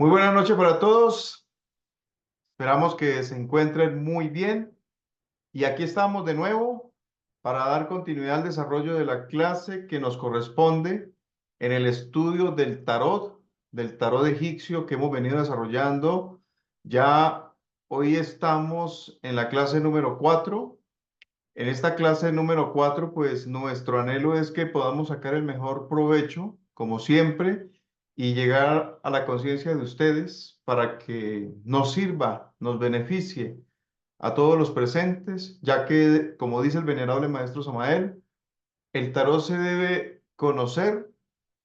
Muy buenas noches para todos. Esperamos que se encuentren muy bien. Y aquí estamos de nuevo para dar continuidad al desarrollo de la clase que nos corresponde en el estudio del tarot egipcio que hemos venido desarrollando. Ya hoy estamos en la clase número 4. En esta clase número 4, pues nuestro anhelo es que podamos sacar el mejor provecho, como siempre, y llegar a la conciencia de ustedes para que nos sirva, nos beneficie a todos los presentes, ya que, como dice el venerable maestro Samael, el tarot se debe conocer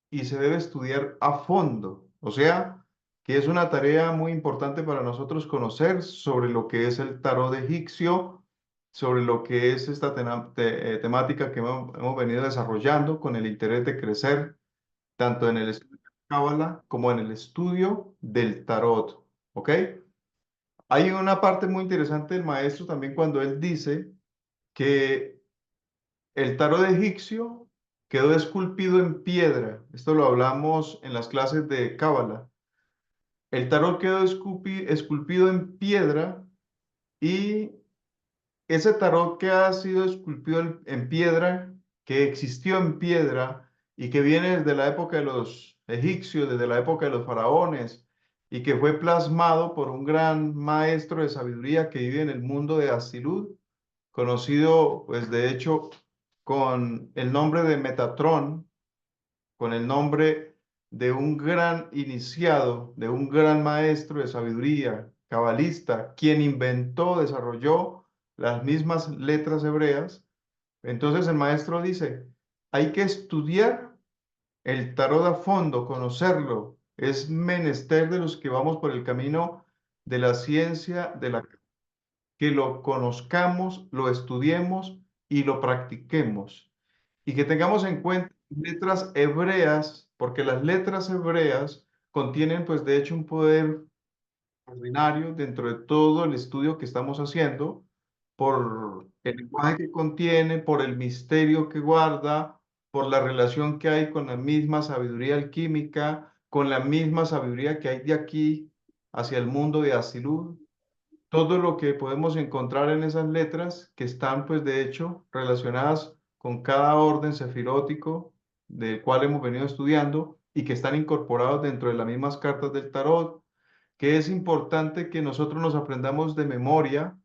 y se debe estudiar a fondo. O sea, que es una tarea muy importante para nosotros conocer sobre lo que es el tarot egipcio, sobre lo que es esta temática que hemos venido desarrollando con el interés de crecer tanto en el estudio de Cábala como en el estudio del tarot. ¿Ok? Hay una parte muy interesante del maestro también cuando él dice que el tarot egipcio quedó esculpido en piedra. Esto lo hablamos en las clases de Cábala. El tarot quedó esculpido en piedra y ese tarot que ha sido esculpido en piedra, que existió en piedra y que viene desde la época de los egipcios, desde la época de los faraones y que fue plasmado por un gran maestro de sabiduría que vive en el mundo de Asilud, conocido pues de hecho con el nombre de Metatrón, con el nombre de un gran iniciado, de un gran maestro de sabiduría, cabalista, quien inventó, desarrolló las mismas letras hebreas. Entonces el maestro dice, hay que estudiar el tarot a fondo, conocerlo. Es menester de los que vamos por el camino de la ciencia, que lo conozcamos, lo estudiemos y lo practiquemos y que tengamos en cuenta letras hebreas, porque las letras hebreas contienen, pues, de hecho, un poder extraordinario dentro de todo el estudio que estamos haciendo, por el lenguaje que contiene, por el misterio que guarda, por la relación que hay con la misma sabiduría alquímica, con la misma sabiduría que hay de aquí hacia el mundo de Asilud, todo lo que podemos encontrar en esas letras que están, pues, de hecho, relacionadas con cada orden sefirótico del cual hemos venido estudiando y que están incorporados dentro de las mismas cartas del tarot, que es importante que nosotros nos aprendamos de memoria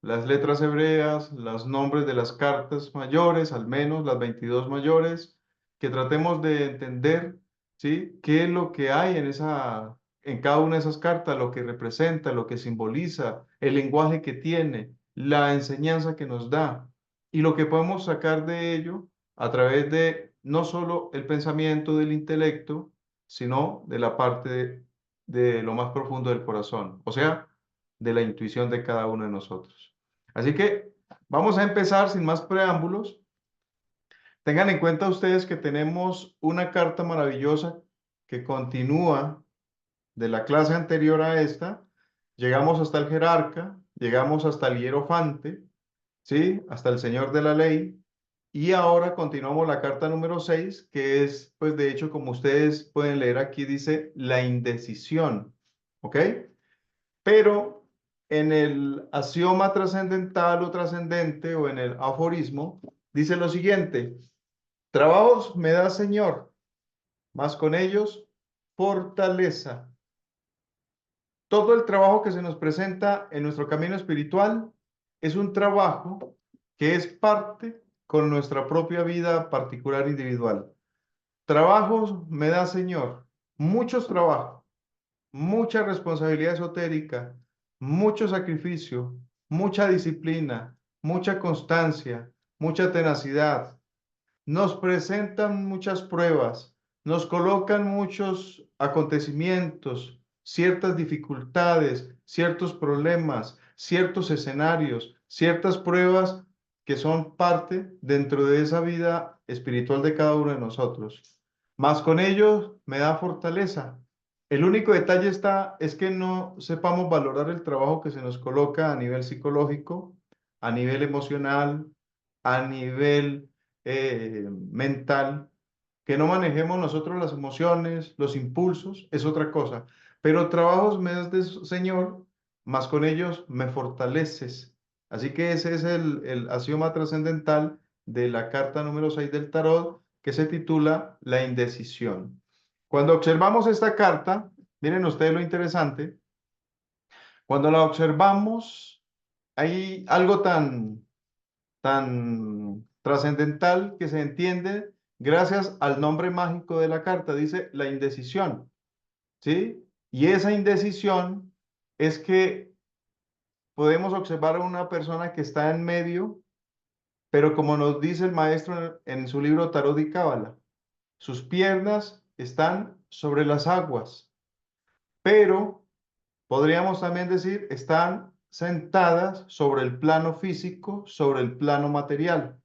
las letras hebreas, los nombres de las cartas mayores, al menos las 22 mayores, que tratemos de entender, ¿sí?, qué es lo que hay en cada una de esas cartas, lo que representa, lo que simboliza, el lenguaje que tiene, la enseñanza que nos da y lo que podemos sacar de ello a través de no solo el pensamiento del intelecto, sino de la parte de lo más profundo del corazón, o sea, de la intuición de cada uno de nosotros. Así que vamos a empezar sin más preámbulos. Tengan en cuenta ustedes que tenemos una carta maravillosa que continúa de la clase anterior a esta. Llegamos hasta el jerarca, llegamos hasta el hierofante, ¿sí? Hasta el señor de la ley. Y ahora continuamos la carta número 6, que es, pues de hecho, como ustedes pueden leer aquí, dice la indecisión, ¿ok? Pero en el axioma trascendental o trascendente o en el aforismo, dice lo siguiente, trabajos me da Señor, mas con ellos fortaleza. Todo el trabajo que se nos presenta en nuestro camino espiritual es un trabajo que es parte con nuestra propia vida particular individual. Trabajos me da Señor, muchos trabajos, mucha responsabilidad esotérica, mucho sacrificio, mucha disciplina, mucha constancia, mucha tenacidad. Nos presentan muchas pruebas, nos colocan muchos acontecimientos, ciertas dificultades, ciertos problemas, ciertos escenarios, ciertas pruebas que son parte dentro de esa vida espiritual de cada uno de nosotros. Mas con ello me da fortaleza. El único detalle es que no sepamos valorar el trabajo que se nos coloca a nivel psicológico, a nivel emocional, a nivel mental, que no manejemos nosotros las emociones, los impulsos, es otra cosa. Pero trabajos me das, Señor, mas con ellos me fortaleces. Así que ese es el axioma trascendental de la carta número 6 del tarot, que se titula La indecisión. Cuando observamos esta carta, miren ustedes lo interesante, cuando la observamos, hay algo tan trascendental que se entiende gracias al nombre mágico de la carta, dice la indecisión, ¿sí? Y esa indecisión es que podemos observar a una persona que está en medio, pero como nos dice el maestro en su libro Tarot y Cábala, sus piernas están sobre las aguas, pero podríamos también decir están sentadas sobre el plano físico, sobre el plano material.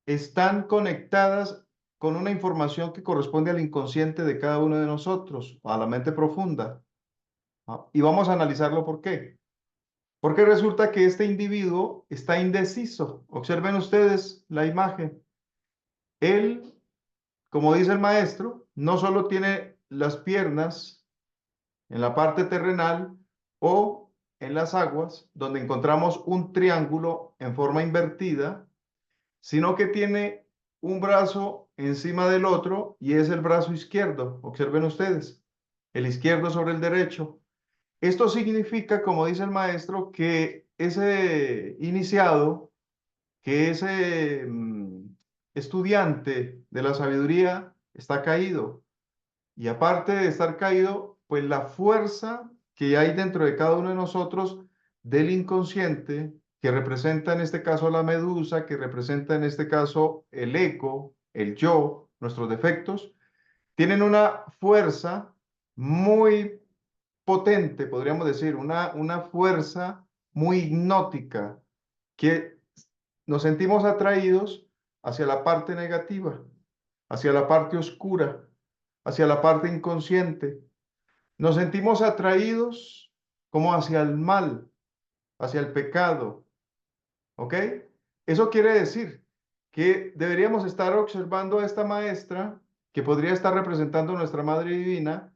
Están conectadas con una información que corresponde al inconsciente de cada uno de nosotros, a la mente profunda. Y vamos a analizarlo por qué. Porque resulta que este individuo está indeciso. Observen ustedes la imagen. Él, como dice el maestro, no solo tiene las piernas en la parte terrenal o en las aguas, donde encontramos un triángulo en forma invertida, sino que tiene un brazo encima del otro y es el brazo izquierdo. Observen ustedes, el izquierdo sobre el derecho. Esto significa, como dice el maestro, que ese iniciado, que ese estudiante de la sabiduría está caído. Y aparte de estar caído, pues la fuerza que hay dentro de cada uno de nosotros del inconsciente, que representa en este caso la medusa, que representa en este caso el ego, el yo, nuestros defectos, tienen una fuerza muy potente, podríamos decir, una fuerza muy hipnótica, que nos sentimos atraídos hacia la parte negativa, hacia la parte oscura, hacia la parte inconsciente. Nos sentimos atraídos como hacia el mal, hacia el pecado, ¿ok? Eso quiere decir que deberíamos estar observando a esta maestra que podría estar representando a nuestra Madre Divina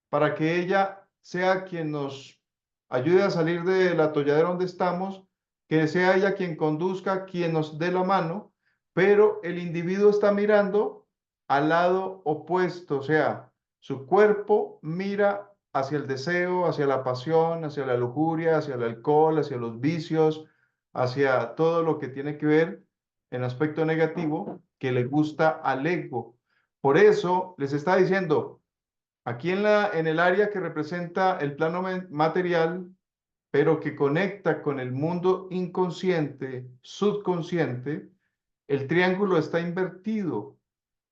para que ella sea quien nos ayude a salir del atolladero donde estamos, que sea ella quien conduzca, quien nos dé la mano, pero el individuo está mirando al lado opuesto, o sea, su cuerpo mira hacia el deseo, hacia la pasión, hacia la lujuria, hacia el alcohol, hacia los vicios, hacia todo lo que tiene que ver en aspecto negativo que le gusta al ego. Por eso les está diciendo, aquí en el área que representa el plano material, pero que conecta con el mundo inconsciente, subconsciente, el triángulo está invertido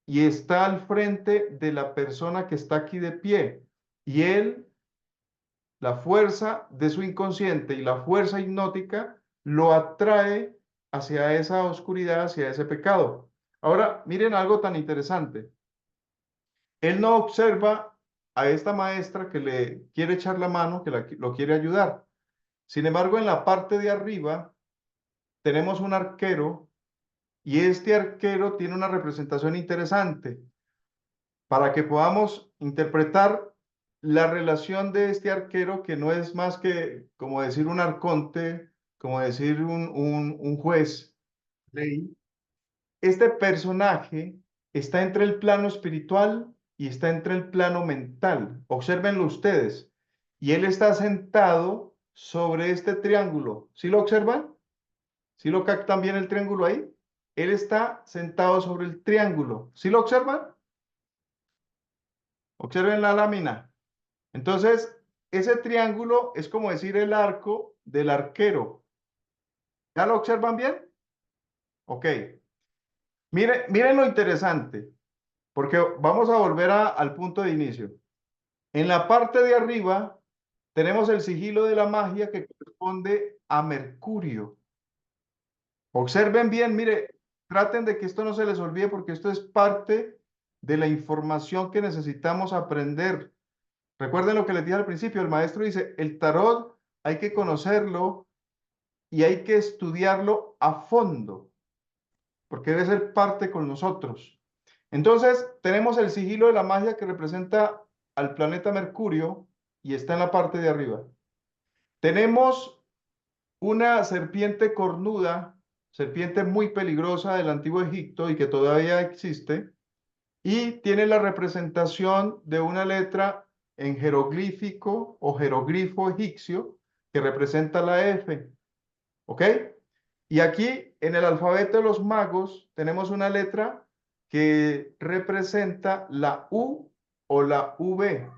y está al frente de la persona que está aquí de pie. Y él, la fuerza de su inconsciente y la fuerza hipnótica lo atrae hacia esa oscuridad, hacia ese pecado. Ahora, miren algo tan interesante. Él no observa a esta maestra que le quiere echar la mano, que lo quiere ayudar. Sin embargo, en la parte de arriba tenemos un arquero y este arquero tiene una representación interesante para que podamos interpretar la relación de este arquero, que no es más que, como decir, un arconte, como decir, un juez. Ley. Este personaje está entre el plano espiritual y está entre el plano mental. Obsérvenlo ustedes. Y él está sentado sobre este triángulo. ¿Sí lo observan? ¿Sí lo captan bien el triángulo ahí? Él está sentado sobre el triángulo. ¿Sí lo observan? Observen la lámina. Entonces, ese triángulo es como decir el arco del arquero. ¿Ya lo observan bien? Ok. Miren lo interesante. Porque vamos a volver al punto de inicio. En la parte de arriba tenemos el sigilo de la magia que corresponde a Mercurio. Observen bien, mire, traten de que esto no se les olvide porque esto es parte de la información que necesitamos aprender. Recuerden lo que les dije al principio, el maestro dice, el tarot hay que conocerlo y hay que estudiarlo a fondo, porque debe ser parte con nosotros. Entonces, tenemos el sigilo de la magia que representa al planeta Mercurio, y está en la parte de arriba. Tenemos una serpiente cornuda, serpiente muy peligrosa del antiguo Egipto y que todavía existe, y tiene la representación de una letra en jeroglífico o jeroglifo egipcio que representa la F, ¿ok? Y aquí en el alfabeto de los magos tenemos una letra que representa la U o la V.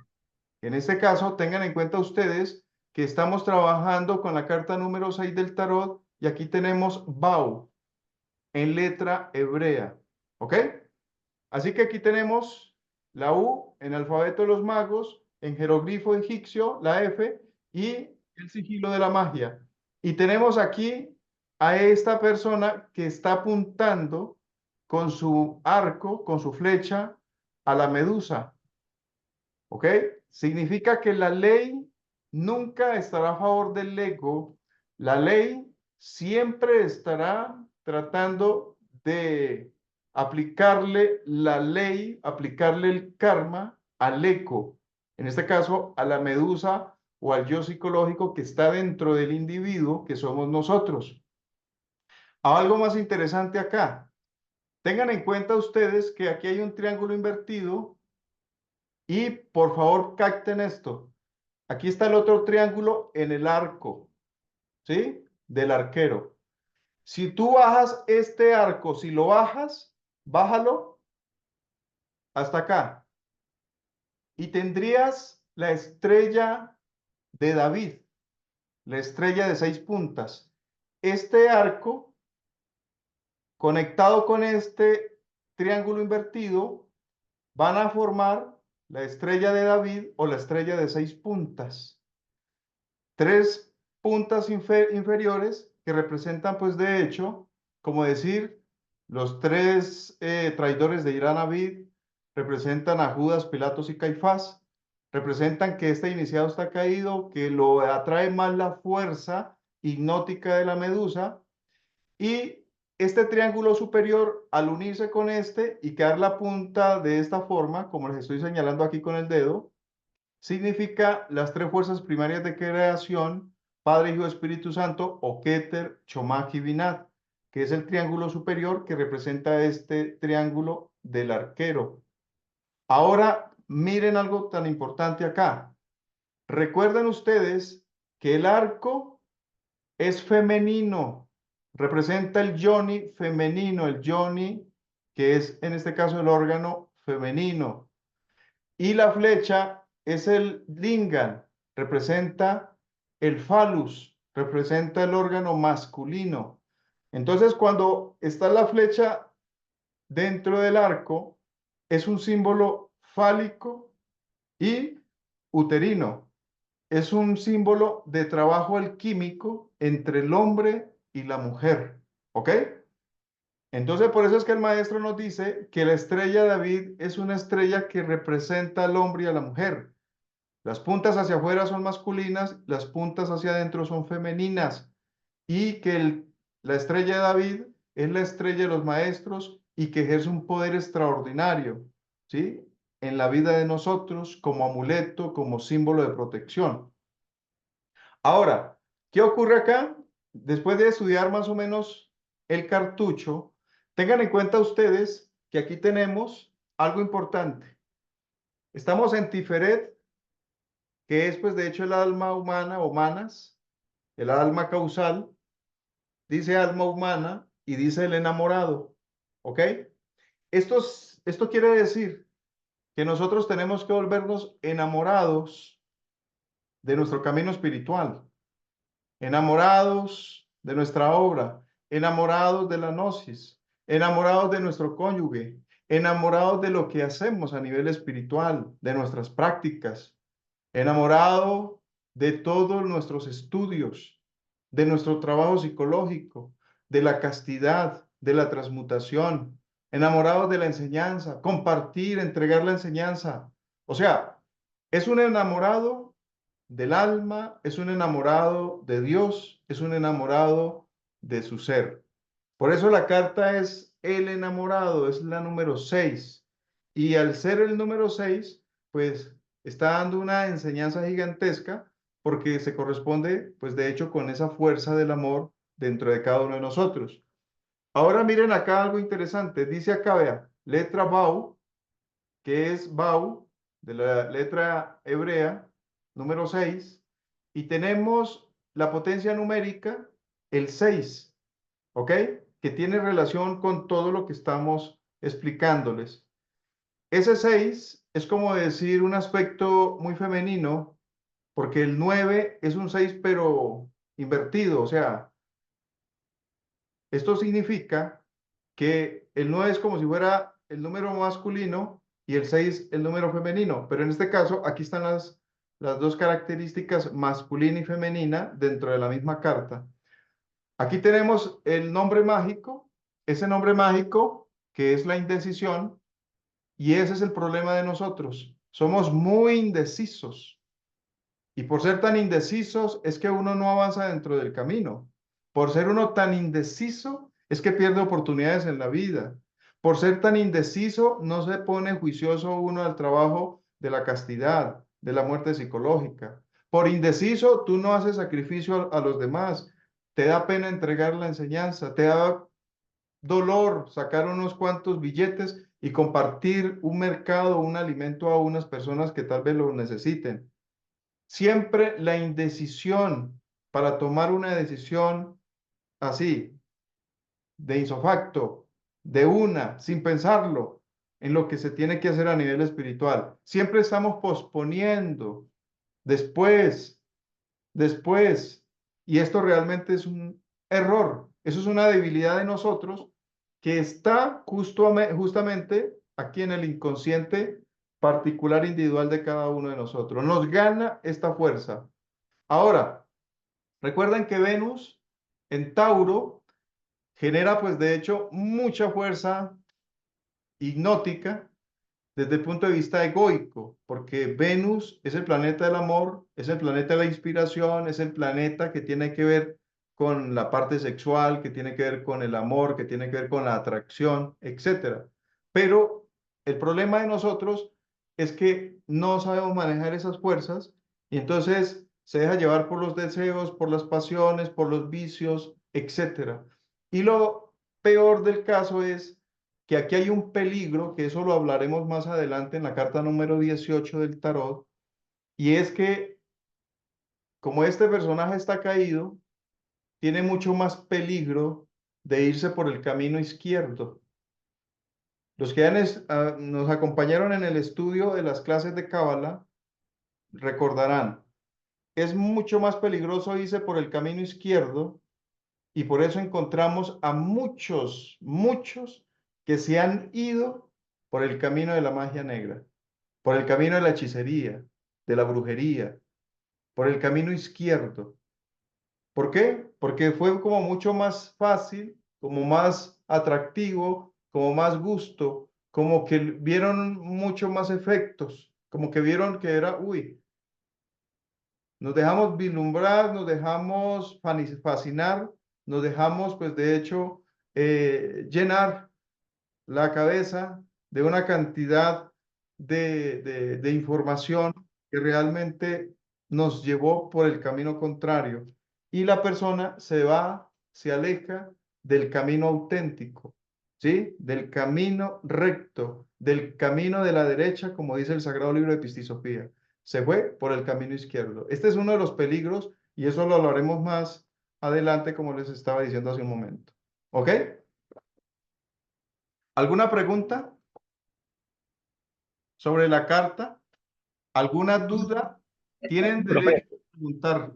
En este caso, tengan en cuenta ustedes que estamos trabajando con la carta número 6 del tarot y aquí tenemos Bau en letra hebrea, ¿ok? Así que aquí tenemos la U en el alfabeto de los magos, en jeroglifo egipcio, la F, y el sigilo de la magia. Y tenemos aquí a esta persona que está apuntando con su arco, con su flecha, a la medusa. ¿Ok? Significa que la ley nunca estará a favor del ego. La ley siempre estará tratando de aplicarle la ley, aplicarle el karma al eco, en este caso a la medusa o al yo psicológico que está dentro del individuo que somos nosotros. Algo más interesante acá. Tengan en cuenta ustedes que aquí hay un triángulo invertido y por favor capten esto. Aquí está el otro triángulo en el arco, ¿sí? Del arquero. Si tú bajas este arco, si lo bajas, bájalo hasta acá. Y tendrías la estrella de David, la estrella de 6 puntas. Este arco, conectado con este triángulo invertido, van a formar la estrella de David o la estrella de 6 puntas. 3 puntas inferiores que representan, pues de hecho, como decir, los tres traidores de Irán Abid representan a Judas, Pilatos y Caifás, representan que este iniciado está caído, que lo atrae más la fuerza hipnótica de la medusa, y este triángulo superior, al unirse con este y quedar la punta de esta forma, como les estoy señalando aquí con el dedo, significa las tres fuerzas primarias de creación, Padre, Hijo, Espíritu Santo, o Keter, Chomach y Binat, que es el triángulo superior que representa este triángulo del arquero. Ahora, miren algo tan importante acá. Recuerden ustedes que el arco es femenino, representa el yoni femenino, el yoni, que es en este caso el órgano femenino. Y la flecha es el lingam, representa el phallus, representa el órgano masculino. Entonces, cuando está la flecha dentro del arco, es un símbolo fálico y uterino. Es un símbolo de trabajo alquímico entre el hombre y la mujer. ¿Ok? Entonces, por eso es que el maestro nos dice que la estrella de David es una estrella que representa al hombre y a la mujer. Las puntas hacia afuera son masculinas, las puntas hacia adentro son femeninas. Y que la estrella de David es la estrella de los maestros y que ejerce un poder extraordinario, ¿sí? En la vida de nosotros como amuleto, como símbolo de protección. Ahora, ¿qué ocurre acá? Después de estudiar más o menos el cartucho, tengan en cuenta ustedes que aquí tenemos algo importante. Estamos en Tiferet, que es pues de hecho el alma humana o manas, el alma causal, dice alma humana y dice el enamorado, ¿ok? Esto quiere decir que nosotros tenemos que volvernos enamorados de nuestro camino espiritual, enamorados de nuestra obra, enamorados de la gnosis, enamorados de nuestro cónyuge, enamorados de lo que hacemos a nivel espiritual, de nuestras prácticas, enamorado de todos nuestros estudios, de nuestro trabajo psicológico, de la castidad, de la transmutación, enamorados de la enseñanza, compartir, entregar la enseñanza. O sea, es un enamorado del alma, es un enamorado de Dios, es un enamorado de su ser. Por eso la carta es el enamorado, es la número 6. Y al ser el número 6, pues está dando una enseñanza gigantesca porque se corresponde, pues de hecho, con esa fuerza del amor dentro de cada uno de nosotros. Ahora miren acá algo interesante. Dice acá, vea, letra Bau, que es Bau, de la letra hebrea, número 6, y tenemos la potencia numérica, el 6, ¿ok? Que tiene relación con todo lo que estamos explicándoles. Ese 6 es como decir un aspecto muy femenino, porque el 9 es un 6 pero invertido, o sea, esto significa que el 9 es como si fuera el número masculino y el 6 el número femenino, pero en este caso aquí están las dos características masculina y femenina dentro de la misma carta. Aquí tenemos el nombre mágico, ese nombre mágico que es la indecisión, y ese es el problema de nosotros. Somos muy indecisos. Y por ser tan indecisos es que uno no avanza dentro del camino. Por ser uno tan indeciso es que pierde oportunidades en la vida. Por ser tan indeciso no se pone juicioso uno al trabajo de la castidad, de la muerte psicológica. Por indeciso tú no haces sacrificio a los demás. Te da pena entregar la enseñanza, te da dolor sacar unos cuantos billetes y compartir un mercado, un alimento a unas personas que tal vez lo necesiten. Siempre la indecisión para tomar una decisión así, de isofacto, de una, sin pensarlo, en lo que se tiene que hacer a nivel espiritual. Siempre estamos posponiendo, después, después, y esto realmente es un error. Eso es una debilidad de nosotros que está justamente aquí en el inconsciente particular individual de cada uno de nosotros. Nos gana esta fuerza. Ahora, recuerden que Venus en Tauro genera, pues de hecho, mucha fuerza hipnótica desde el punto de vista egoico, porque Venus es el planeta del amor, es el planeta de la inspiración, es el planeta que tiene que ver con la parte sexual, que tiene que ver con el amor, que tiene que ver con la atracción, etcétera. Pero el problema de nosotros es que no sabemos manejar esas fuerzas y entonces se deja llevar por los deseos, por las pasiones, por los vicios, etcétera. Y lo peor del caso es que aquí hay un peligro, que eso lo hablaremos más adelante en la carta número 18 del tarot, y es que como este personaje está caído, tiene mucho más peligro de irse por el camino izquierdo. Los que nos acompañaron en el estudio de las clases de Cábala recordarán, es mucho más peligroso irse por el camino izquierdo y por eso encontramos a muchos, muchos que se han ido por el camino de la magia negra, por el camino de la hechicería, de la brujería, por el camino izquierdo. ¿Por qué? Porque fue como mucho más fácil, como más atractivo, como más gusto, como que vieron mucho más efectos, como que vieron que era, uy, nos dejamos vislumbrar, nos dejamos fascinar, nos dejamos, pues de hecho, llenar la cabeza de una cantidad de información que realmente nos llevó por el camino contrario. Y la persona se va, se aleja del camino auténtico, ¿sí? Del camino recto, del camino de la derecha, como dice el Sagrado Libro de Pistisofía. Se fue por el camino izquierdo. Este es uno de los peligros y eso lo hablaremos más adelante, como les estaba diciendo hace un momento. ¿Ok? ¿Alguna pregunta sobre la carta? ¿Alguna duda? Tienen Profe, derecho a preguntar.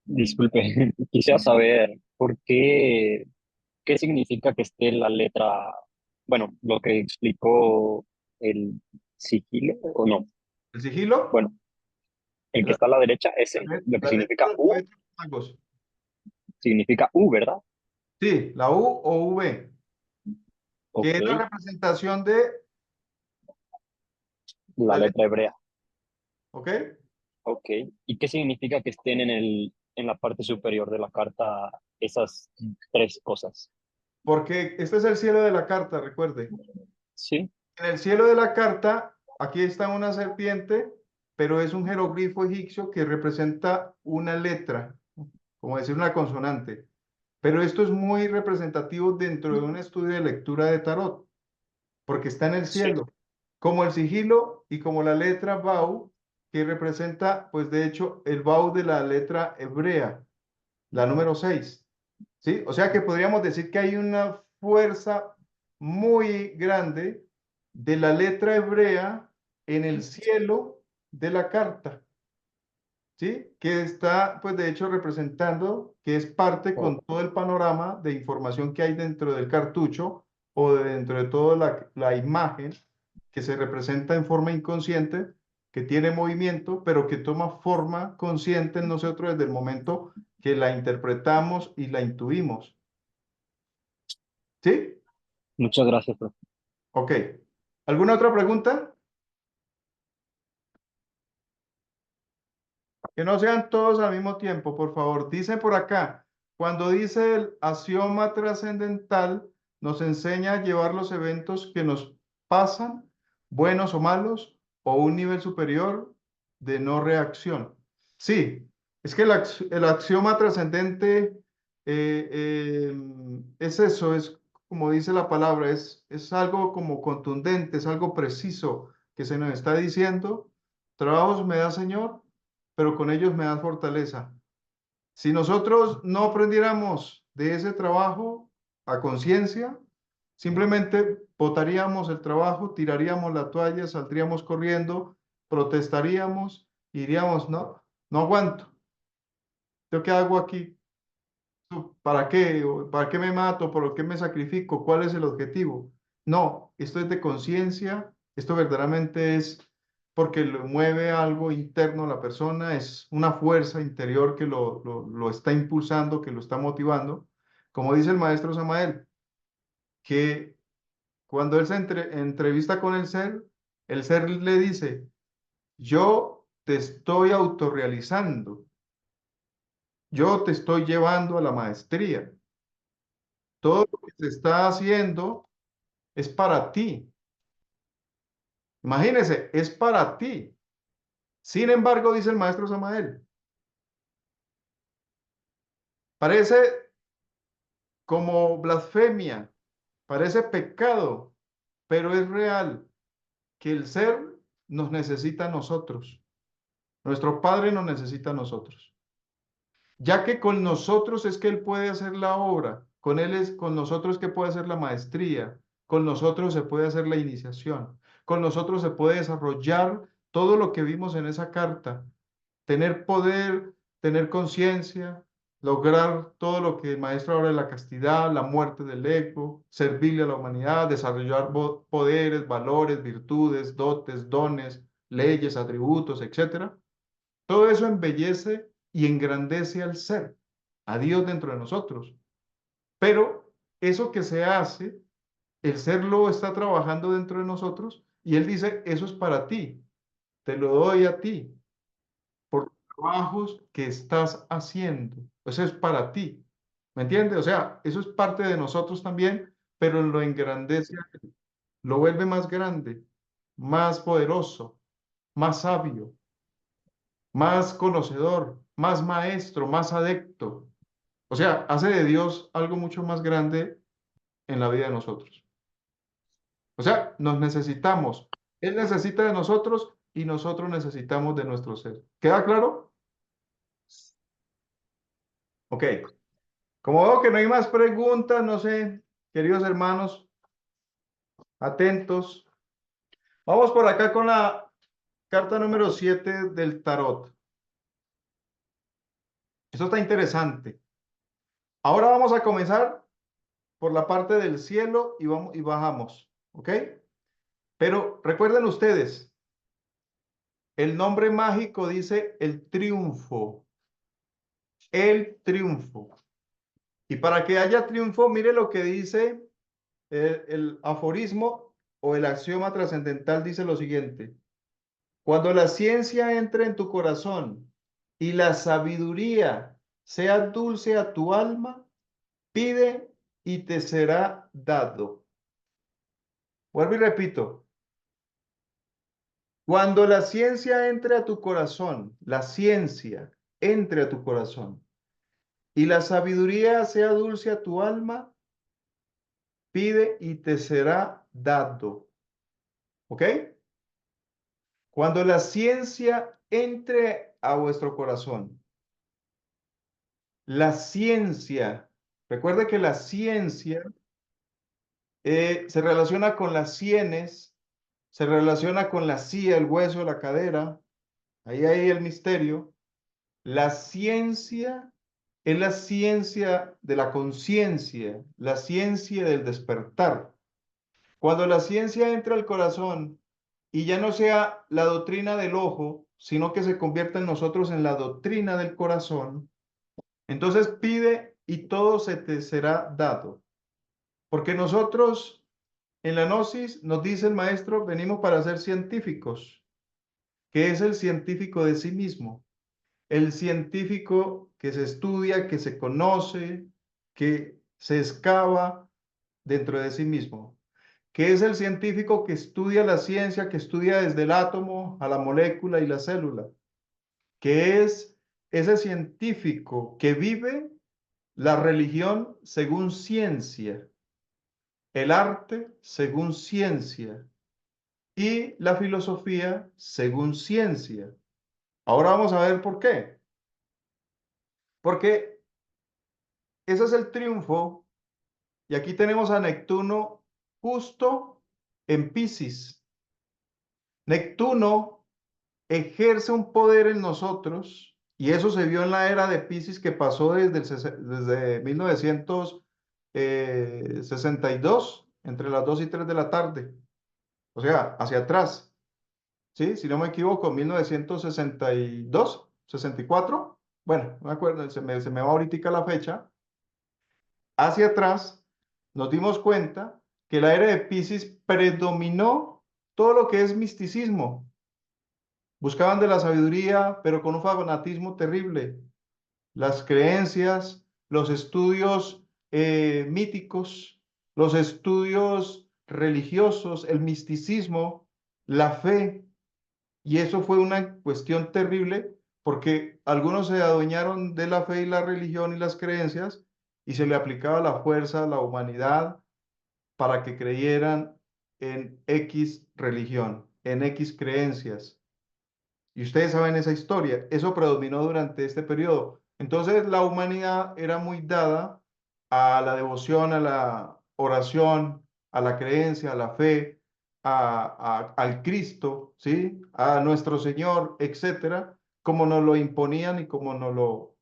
disculpe, quisiera saber por qué significa que esté la letra, bueno, lo que explicó el sigilo, o no, ¿El sigilo? bueno, el que La, está a la derecha, ese, la lo que la letra significa de los U, Reyes Magos. significa U, ¿verdad? Sí, la U o V, que Ok, es la representación de la la letra letra. hebrea, ¿Ok? ok. ¿Y qué significa que estén en la parte superior de la carta esas tres cosas? Porque este es el cielo de la carta, recuerde. Sí, En el cielo de la carta, aquí está una serpiente pero es un jeroglifo egipcio que representa una letra, como decir una consonante. Pero esto es muy representativo dentro de un estudio de lectura de tarot, porque está en el Sí, cielo, como el sigilo y como la letra Bau, que representa, pues de hecho, el Bau de la letra hebrea, la número 6. ¿Sí? O sea que podríamos decir que hay una fuerza muy grande de la letra hebrea en el cielo de la carta. ¿Sí? Que está, pues de hecho, representando que es parte o con todo el panorama de información que hay dentro del cartucho o dentro de toda la imagen que se representa en forma inconsciente, que tiene movimiento, pero que toma forma consciente en nosotros desde el momento que la interpretamos y la intuimos. ¿Sí? muchas gracias, profe. Ok. ¿Alguna otra pregunta? Que no sean todos al mismo tiempo, por favor. Dice por acá, cuando dice el axioma trascendental, nos enseña a llevar los eventos que nos pasan, buenos o malos, o un nivel superior de no reacción. Sí, es que el axioma trascendente es eso, es como dice la palabra, es algo como contundente, es algo preciso que se nos está diciendo. Trabajos me da, Señor, pero con ellos me da fortaleza. Si nosotros no aprendiéramos de ese trabajo a conciencia, simplemente botaríamos el trabajo, tiraríamos la toalla, saldríamos corriendo, protestaríamos, iríamos, no, no aguanto. ¿Yo qué hago aquí? ¿Para qué? ¿Para qué me mato? ¿Por qué me sacrifico? ¿Cuál es el objetivo? No, esto es de conciencia, esto verdaderamente es porque lo mueve algo interno a la persona, es una fuerza interior que lo está impulsando, que lo está motivando. Como dice el maestro Samael, que cuando él se entrevista con el ser le dice, yo te estoy autorrealizando, yo te estoy llevando a la maestría. Todo lo que se está haciendo es para ti. Imagínese, es para ti. Sin embargo, dice el maestro Samael, parece como blasfemia, parece pecado, pero es real que el ser nos necesita a nosotros. Nuestro Padre nos necesita a nosotros. Ya que con nosotros es que Él puede hacer la obra, con Él es con nosotros que puede hacer la maestría, con nosotros se puede hacer la iniciación, con nosotros se puede desarrollar todo lo que vimos en esa carta, tener poder, tener conciencia, lograr todo lo que el maestro habla de la castidad, la muerte del ego, servirle a la humanidad, desarrollar poderes, valores, virtudes, dotes, dones, leyes, atributos, etcétera. Todo eso embellece y engrandece al ser, a Dios dentro de nosotros. Pero eso que se hace, el ser lo está trabajando dentro de nosotros y Él dice, eso es para ti, te lo doy a ti, por los trabajos que estás haciendo. Eso es para ti. ¿Me entiendes? O sea, eso es parte de nosotros también, pero lo engrandece, lo vuelve más grande, más poderoso, más sabio, más conocedor, más maestro, más adepto. O sea, hace de Dios algo mucho más grande en la vida de nosotros. O sea, nos necesitamos. Él necesita de nosotros y nosotros necesitamos de nuestro ser. ¿Queda claro? Ok. Como veo que no hay más preguntas, no sé, queridos hermanos, atentos. Vamos por acá con la carta número 7 del tarot. Esto está interesante. Ahora vamos a comenzar por la parte del cielo y vamos y bajamos, ¿ok? Pero recuerden ustedes, el nombre mágico dice el triunfo, el triunfo. Y para que haya triunfo, mire lo que dice el aforismo o el axioma trascendental, dice lo siguiente. Cuando la ciencia entre en tu corazón y la sabiduría sea dulce a tu alma, pide y te será dado. Vuelvo y repito. Cuando la ciencia entre a tu corazón, la ciencia entre a tu corazón y la sabiduría sea dulce a tu alma, pide y te será dado. ¿Ok? Cuando la ciencia entre a vuestro corazón, la ciencia, recuerde que la ciencia se relaciona con las sienes, se relaciona con la silla, el hueso, la cadera, ahí hay el misterio. La ciencia es la ciencia de la conciencia, la ciencia del despertar. Cuando la ciencia entra al corazón y ya no sea la doctrina del ojo, sino que se convierta en nosotros en la doctrina del corazón, entonces pide y todo se te será dado. Porque nosotros en la gnosis nos dice el maestro, venimos para ser científicos, que es el científico de sí mismo, el científico que se estudia, que se conoce, que se excava dentro de sí mismo, que es el científico que estudia la ciencia, que estudia desde el átomo a la molécula y la célula, que es ese científico que vive la religión según ciencia, el arte según ciencia y la filosofía según ciencia. Ahora vamos a ver por qué. Porque ese es el triunfo. Y aquí tenemos a Neptuno justo en Piscis. Neptuno ejerce un poder en nosotros y eso se vio en la era de Piscis que pasó desde 1962, entre las 2 y 3 de la tarde. O sea, hacia atrás. ¿Sí? Si no me equivoco, 1962, 64. Bueno, no me acuerdo, se me va ahorita la fecha. Hacia atrás, nos dimos cuenta que la era de Piscis predominó todo lo que es misticismo. Buscaban de la sabiduría, pero con un fanatismo terrible. Las creencias, los estudios míticos, los estudios religiosos, el misticismo, la fe. Y eso fue una cuestión terrible porque algunos se adueñaron de la fe y la religión y las creencias y se le aplicaba la fuerza a la humanidad para que creyeran en X religión, en X creencias. Y ustedes saben esa historia, eso predominó durante este periodo. Entonces la humanidad era muy dada a la devoción, a la oración, a la creencia, a la fe, al Cristo, ¿sí? A nuestro Señor, etcétera, como nos lo imponían y como nos lo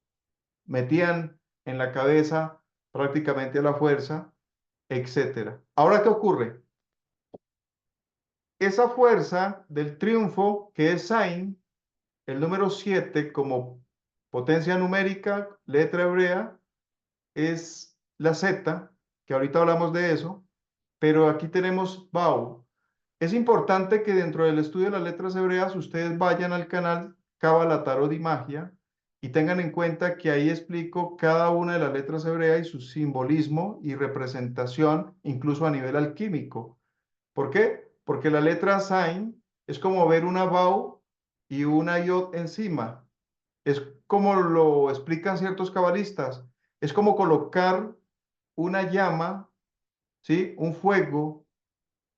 metían en la cabeza prácticamente a la fuerza, etcétera. Ahora, ¿qué ocurre? Esa fuerza del triunfo que es Sain, el número 7 como potencia numérica, letra hebrea, es la Z, que ahorita hablamos de eso, pero aquí tenemos Bau. Es importante que dentro del estudio de las letras hebreas ustedes vayan al canal Cábala, Tarot y Magia y tengan en cuenta que ahí explico cada una de las letras hebreas y su simbolismo y representación, incluso a nivel alquímico. ¿Por qué? Porque la letra Zain es como ver una Bau y una Yod encima. Es como lo explican ciertos cabalistas. Es como colocar una llama, ¿sí? Un fuego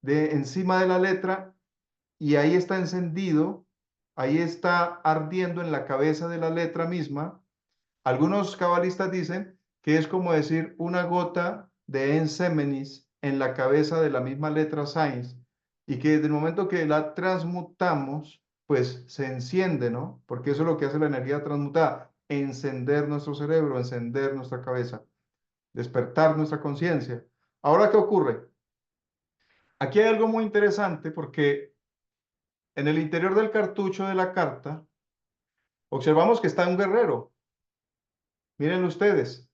encima de la letra y ahí está encendido, ahí está ardiendo en la cabeza de la letra misma. Algunos cabalistas dicen que es como decir una gota de ensémenis en la cabeza de la misma letra Sainz y que desde el momento que la transmutamos, pues se enciende, ¿no? Porque eso es lo que hace la energía transmutada, encender nuestro cerebro, encender nuestra cabeza, despertar nuestra conciencia. Ahora, ¿qué ocurre? Aquí hay algo muy interesante porque en el interior del cartucho de la carta observamos que está un guerrero. Miren ustedes.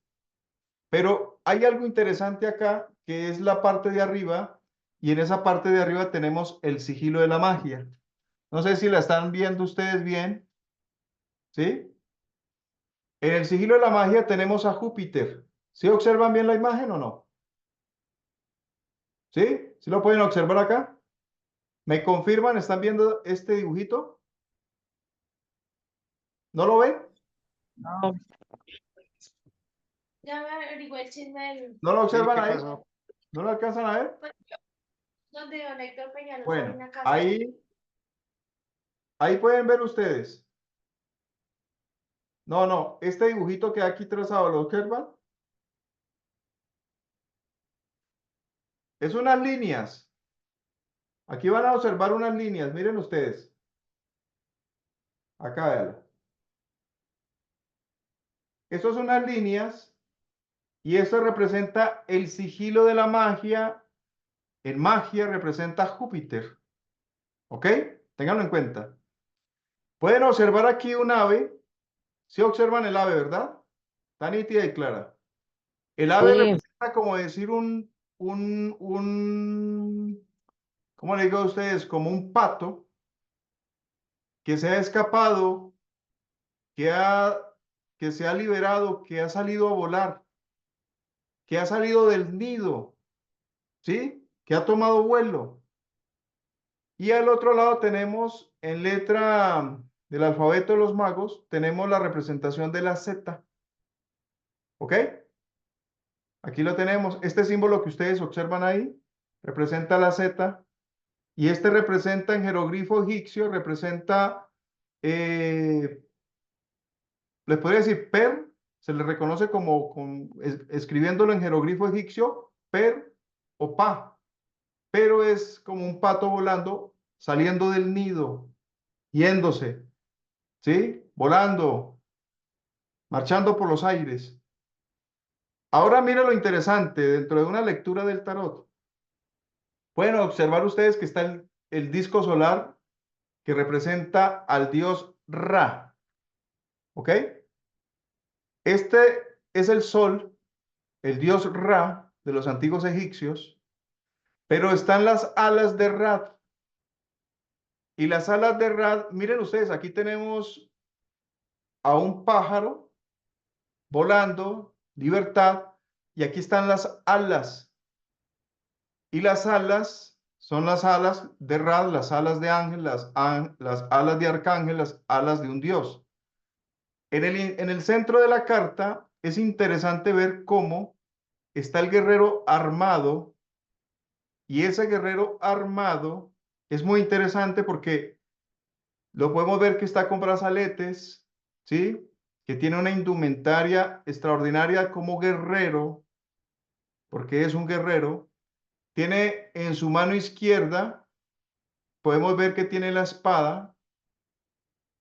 Pero hay algo interesante acá, que es la parte de arriba, y en esa parte de arriba tenemos el sigilo de la magia. No sé si la están viendo ustedes bien, ¿sí? En el sigilo de la magia tenemos a Júpiter. ¿Sí observan bien la imagen o no? ¿Sí? ¿Sí lo pueden observar acá? ¿Me confirman? ¿Están viendo este dibujito? ¿No lo ven? No, Ya me averigué el chisme del... ¿No lo sí, observan ¿qué ahí? pasó? ¿No lo alcanzan a ver? pues, donde don Héctor Peñalosa Bueno, viene a casa. ahí pueden ver ustedes. No, no, este dibujito que aquí trazado, ¿lo observan? Es unas líneas. Aquí van a observar unas líneas, miren ustedes. Acá, véanlo. Estas son unas líneas y esto representa el sigilo de la magia. En magia representa Júpiter. ¿Ok? Ténganlo en cuenta. Pueden observar aquí un ave. Si observan el ave, ¿verdad? Está nítida y clara. El ave Sí, representa como decir ¿cómo le digo a ustedes? Como un pato que se ha escapado, que ha, que se ha liberado, que ha salido a volar, que ha salido del nido, ¿sí? Que ha tomado vuelo. Y al otro lado tenemos en letra del alfabeto de los magos, tenemos la representación de la Z, ¿ok? Aquí lo tenemos. Este símbolo que ustedes observan ahí representa la Z y este representa en jeroglifo egipcio, representa, les podría decir Per, se le reconoce como, escribiéndolo en jeroglifo egipcio, Per o Pa, pero es como un pato volando, saliendo del nido, yéndose, ¿sí? Volando, marchando por los aires. Ahora miren lo interesante, dentro de una lectura del tarot, pueden observar ustedes que está el disco solar que representa al dios Ra, ¿ok? Este es el sol, el dios Ra de los antiguos egipcios, pero están las alas de Ra. Y las alas de Ra, miren ustedes, aquí tenemos a un pájaro volando, libertad, y aquí están las alas. Y las alas son las alas de Ra, las alas de ángel, las alas de arcángel, las alas de un dios. En el centro de la carta es interesante ver cómo está el guerrero armado y ese guerrero armado es muy interesante porque lo podemos ver que está con brazaletes, ¿sí? Que tiene una indumentaria extraordinaria como guerrero, porque es un guerrero. Tiene en su mano izquierda, podemos ver que tiene la espada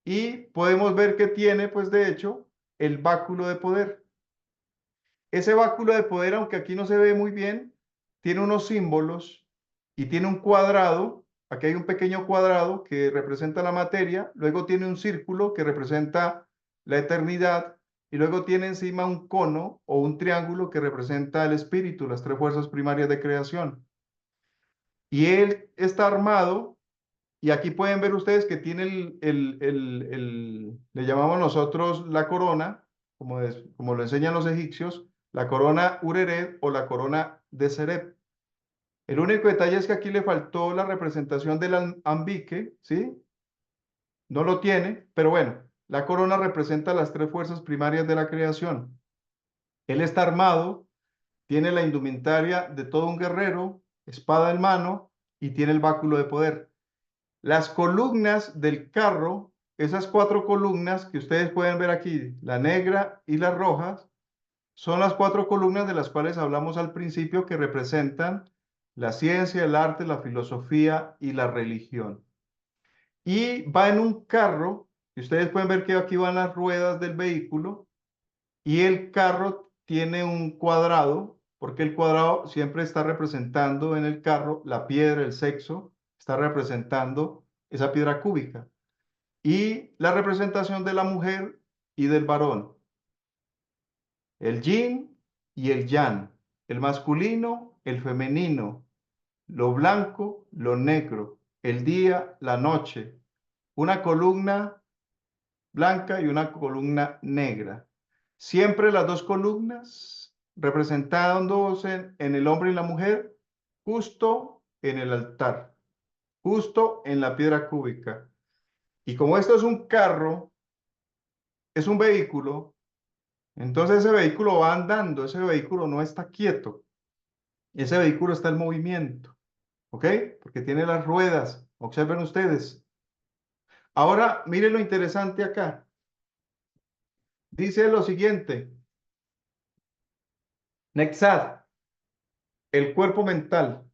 y podemos ver que tiene, pues de hecho, el báculo de poder. Ese báculo de poder, aunque aquí no se ve muy bien, tiene unos símbolos y tiene un cuadrado. Aquí hay un pequeño cuadrado que representa la materia, luego tiene un círculo que representa la eternidad y luego tiene encima un cono o un triángulo que representa el espíritu, las tres fuerzas primarias de creación. Y él está armado y aquí pueden ver ustedes que tiene le llamamos nosotros la corona, como lo enseñan los egipcios, la corona Ureret o la corona de Serep. El único detalle es que aquí le faltó la representación del ambique, ¿sí? No lo tiene, pero bueno, la corona representa las tres fuerzas primarias de la creación. Él está armado, tiene la indumentaria de todo un guerrero, espada en mano y tiene el báculo de poder. Las columnas del carro, esas cuatro columnas que ustedes pueden ver aquí, la negra y las rojas, son las cuatro columnas de las cuales hablamos al principio que representan la ciencia, el arte, la filosofía y la religión. Y va en un carro, y ustedes pueden ver que aquí van las ruedas del vehículo, y el carro tiene un cuadrado, porque el cuadrado siempre está representando en el carro la piedra, el sexo, está representando esa piedra cúbica. Y la representación de la mujer y del varón, el yin y el yang, el masculino, el femenino, lo blanco, lo negro, el día, la noche, una columna blanca y una columna negra. Siempre las dos columnas representándose en el hombre y la mujer, justo en el altar. justo en la piedra cúbica. Y como esto es un carro, es un vehículo, entonces ese vehículo va andando, ese vehículo no está quieto, ese vehículo está en movimiento, ¿ok? Porque tiene las ruedas, observen ustedes. Ahora, miren lo interesante acá. Dice lo siguiente, Nexad, el cuerpo mental,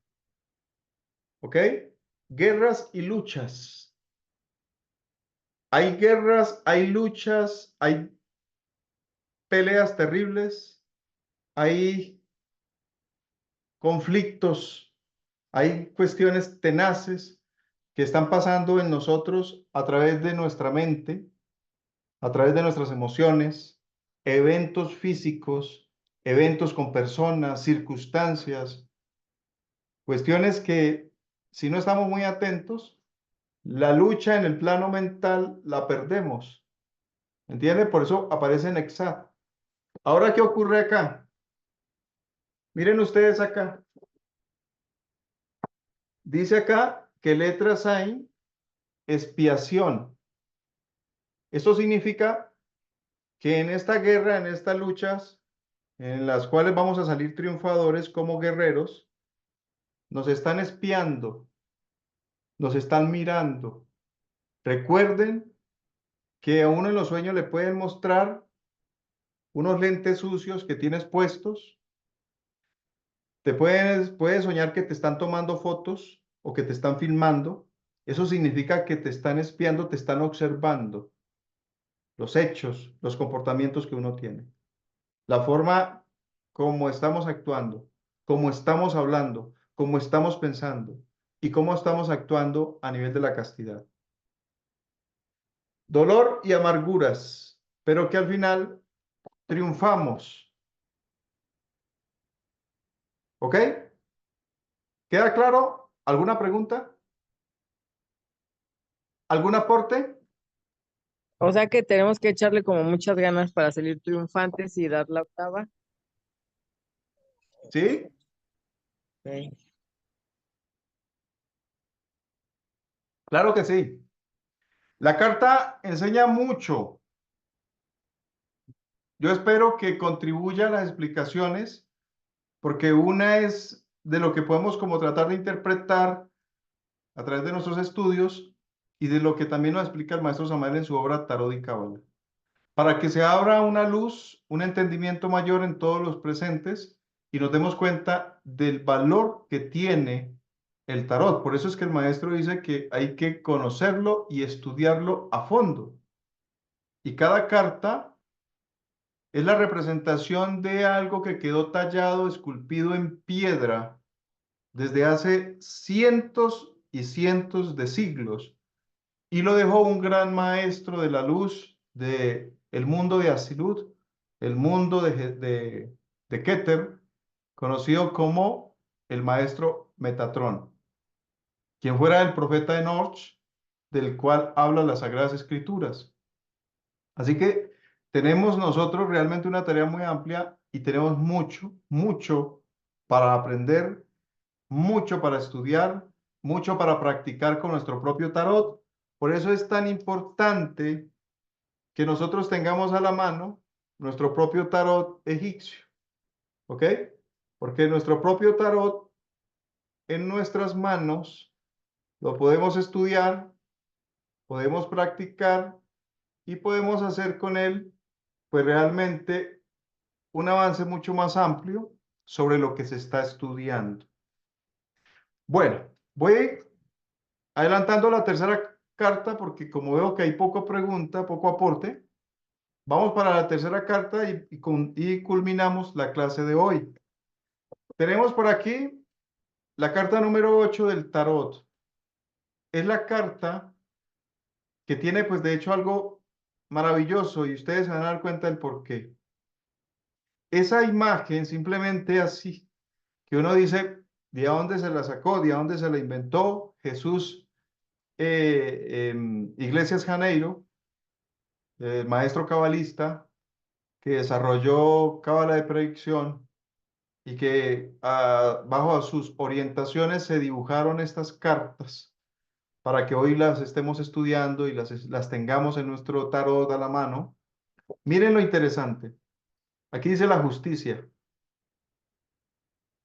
¿ok? Guerras y luchas. Hay guerras, hay luchas, hay peleas terribles, hay conflictos, hay cuestiones tenaces que están pasando en nosotros a través de nuestra mente, a través de nuestras emociones, eventos físicos, eventos con personas, circunstancias, cuestiones que si no estamos muy atentos, la lucha en el plano mental la perdemos. ¿Entiende? Por eso aparece en Exat. Ahora, ¿qué ocurre acá? Miren ustedes acá. Dice acá que letras hay expiación. Esto significa que en esta guerra, en estas luchas, en las cuales vamos a salir triunfadores como guerreros, nos están espiando, nos están mirando. Recuerden que a uno en los sueños le pueden mostrar unos lentes sucios que tienes puestos. Puedes soñar que te están tomando fotos o que te están filmando. Eso significa que te están espiando, te están observando los hechos, los comportamientos que uno tiene, la forma como estamos actuando, cómo estamos hablando, cómo estamos pensando y cómo estamos actuando a nivel de la castidad. Dolor y amarguras, pero que al final triunfamos. ¿Ok? ¿Queda claro? ¿Alguna pregunta? ¿Algún aporte? O sea que tenemos que echarle como muchas ganas para salir triunfantes y dar la octava. ¿Sí? Ok. Claro que sí. La carta enseña mucho. Yo espero que contribuya a las explicaciones, porque una es de lo que podemos como tratar de interpretar a través de nuestros estudios y de lo que también nos explica el maestro Samael en su obra Tarot y Cábala, para que se abra una luz, un entendimiento mayor en todos los presentes y nos demos cuenta del valor que tiene el tarot. Por eso es que el maestro dice que hay que conocerlo y estudiarlo a fondo. Y cada carta es la representación de algo que quedó tallado, esculpido en piedra desde hace cientos y cientos de siglos y lo dejó un gran maestro de la luz de el mundo de Asilut, el mundo de Keter, conocido como el maestro Metatrón, quien fuera el profeta Enoch, del cual habla las Sagradas Escrituras. Así que tenemos nosotros realmente una tarea muy amplia y tenemos mucho, mucho para aprender, mucho para estudiar, mucho para practicar con nuestro propio tarot. Por eso es tan importante que nosotros tengamos a la mano nuestro propio tarot egipcio, ¿ok? Porque nuestro propio tarot en nuestras manos lo podemos estudiar, podemos practicar y podemos hacer con él, pues realmente un avance mucho más amplio sobre lo que se está estudiando. Bueno, voy adelantando la tercera carta porque como veo que hay poca pregunta, poco aporte, vamos para la tercera carta y culminamos la clase de hoy. Tenemos por aquí la carta número 8 del tarot. Es la carta que tiene pues de hecho algo maravilloso y ustedes se van a dar cuenta del por qué. Esa imagen simplemente así, que uno dice, ¿de dónde se la sacó? ¿De dónde se la inventó? Jesús Iglesias Janeiro, el maestro cabalista que desarrolló cábala de predicción y que bajo sus orientaciones se dibujaron estas cartas para que hoy las estemos estudiando y las tengamos en nuestro tarot a la mano. Miren lo interesante. Aquí dice la justicia.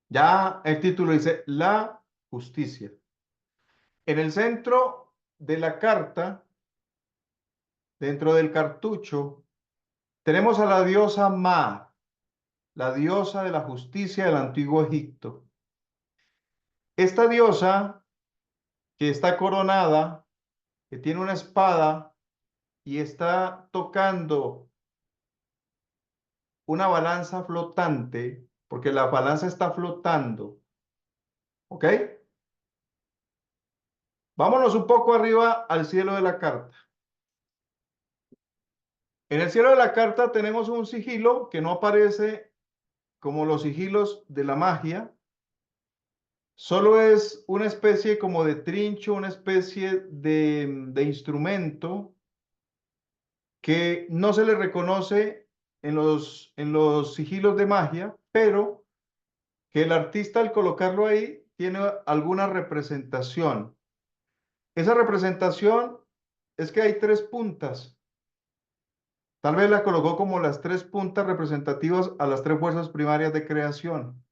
Ya el título dice la justicia. En el centro de la carta, dentro del cartucho, tenemos a la diosa Ma, la diosa de la justicia del antiguo Egipto. Esta diosa que está coronada, que tiene una espada y está tocando una balanza flotante, porque la balanza está flotando, ¿ok? Vámonos un poco arriba al cielo de la carta. En el cielo de la carta tenemos un sigilo que no aparece como los sigilos de la magia, solo es una especie como de trincho, una especie de instrumento que no se le reconoce en los sigilos de magia, pero que el artista al colocarlo ahí tiene alguna representación. Esa representación es que hay tres puntas. Tal vez la colocó como las tres puntas representativas a las tres fuerzas primarias de creación.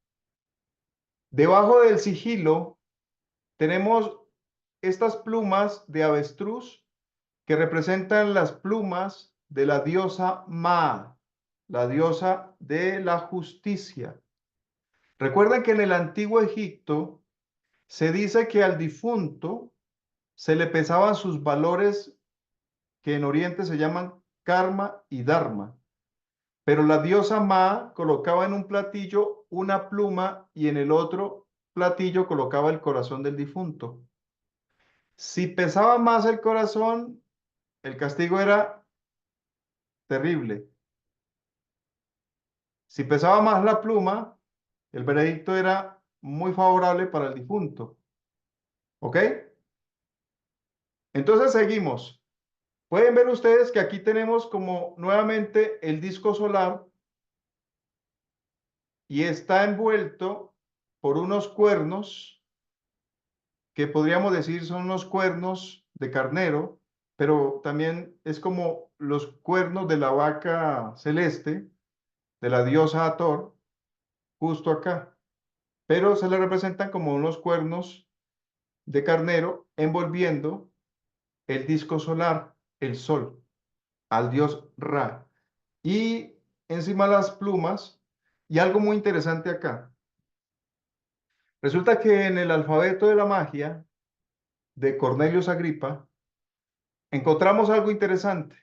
Debajo del sigilo tenemos estas plumas de avestruz que representan las plumas de la diosa Ma, la diosa de la justicia. Recuerden que en el antiguo Egipto se dice que al difunto se le pesaban sus valores que en Oriente se llaman karma y dharma. Pero la diosa Ma colocaba en un platillo una pluma y en el otro platillo colocaba el corazón del difunto. Si pesaba más el corazón, el castigo era terrible. Si pesaba más la pluma, el veredicto era muy favorable para el difunto. ¿Ok? Entonces seguimos. Pueden ver ustedes que aquí tenemos como nuevamente el disco solar y está envuelto por unos cuernos que podríamos decir son los cuernos de carnero, pero también es como los cuernos de la vaca celeste, de la diosa Hathor, justo acá. Pero se le representan como unos cuernos de carnero envolviendo el disco solar, el sol, al dios Ra. Y encima las plumas, y algo muy interesante acá. Resulta que en el alfabeto de la magia de Cornelius Agripa encontramos algo interesante.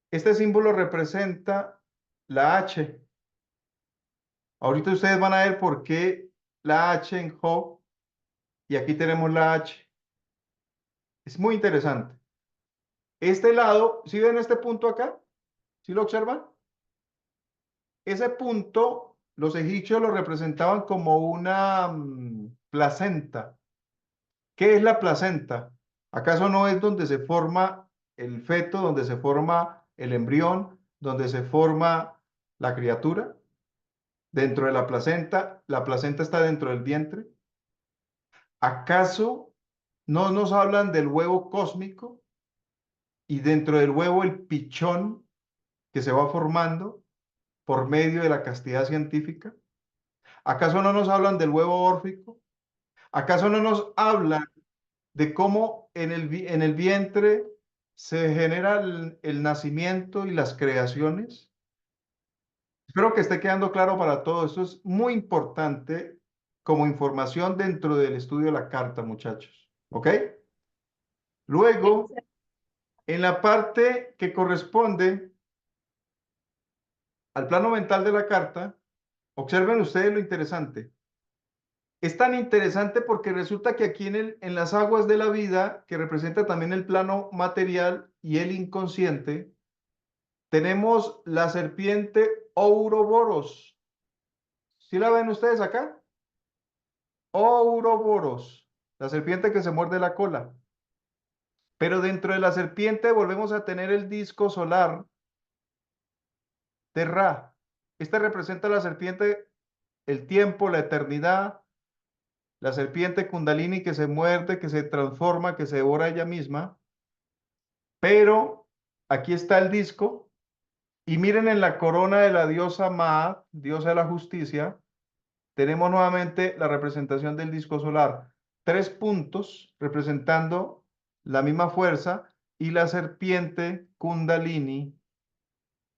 Este símbolo representa la H. Ahorita ustedes van a ver por qué la H en Job y aquí tenemos la H. Es muy interesante. Este lado, ¿sí ven este punto acá? ¿Sí lo observan? Ese punto, los egipcios lo representaban como una placenta. ¿Qué es la placenta? ¿Acaso no es donde se forma el feto, donde se forma el embrión, donde se forma la criatura? Dentro de la placenta está dentro del vientre. ¿Acaso no nos hablan del huevo cósmico y dentro del huevo el pichón que se va formando por medio de la castidad científica? ¿Acaso no nos hablan del huevo órfico? ¿Acaso no nos hablan de cómo en el vientre se genera el nacimiento y las creaciones? Espero que esté quedando claro para todos. Esto es muy importante como información dentro del estudio de la carta, muchachos. ¿Ok? Luego, en la parte que corresponde al plano mental de la carta, observen ustedes lo interesante. Es tan interesante porque resulta que aquí en las aguas de la vida, que representa también el plano material y el inconsciente, tenemos la serpiente Ouroboros. ¿Sí la ven ustedes acá? Ouroboros, la serpiente que se muerde la cola. Pero dentro de la serpiente volvemos a tener el disco solar de Ra. Esta representa la serpiente, el tiempo, la eternidad, la serpiente Kundalini que se muerde, que se transforma, que se devora ella misma. Pero aquí está el disco y miren en la corona de la diosa Maat, diosa de la justicia, tenemos nuevamente la representación del disco solar. 3 puntos representando la misma fuerza y la serpiente Kundalini,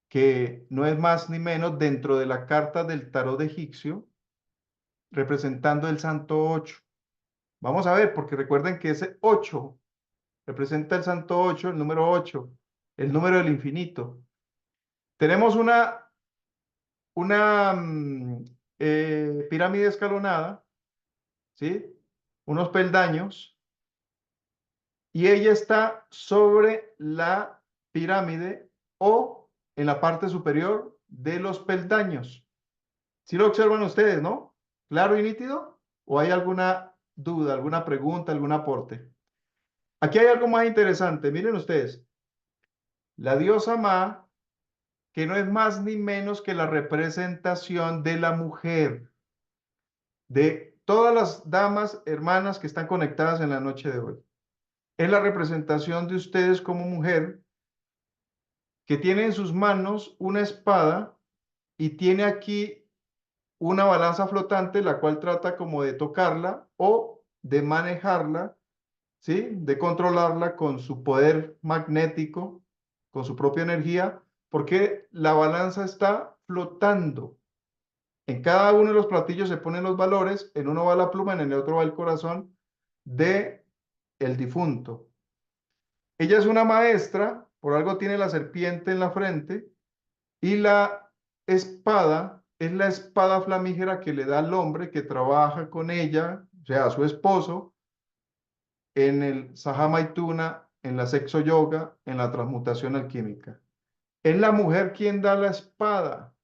que no es más ni menos dentro de la carta del tarot egipcio, representando el santo 8. Vamos a ver, porque recuerden que ese 8 representa el santo 8, el número 8, el número del infinito. Tenemos una pirámide escalonada, ¿sí? Unos peldaños, y ella está sobre la pirámide o en la parte superior de los peldaños. ¿Sí lo observan ustedes, no? ¿Claro y nítido? ¿O hay alguna duda, alguna pregunta, algún aporte? Aquí hay algo más interesante. Miren ustedes. La diosa Ma, que no es más ni menos que la representación de la mujer, de todas las damas, hermanas que están conectadas en la noche de hoy. Es la representación de ustedes como mujer que tiene en sus manos una espada y tiene aquí una balanza flotante, la cual trata como de tocarla o de manejarla, ¿sí? De controlarla con su poder magnético, con su propia energía, porque la balanza está flotando. En cada uno de los platillos se ponen los valores, en uno va la pluma, en el otro va el corazón de el difunto. Ella es una maestra, por algo tiene la serpiente en la frente, y la espada es la espada flamígera que le da al hombre que trabaja con ella, o sea, a su esposo, en el Sahamaituna, en la sexo yoga, en la transmutación alquímica. Es la mujer quien da la espada,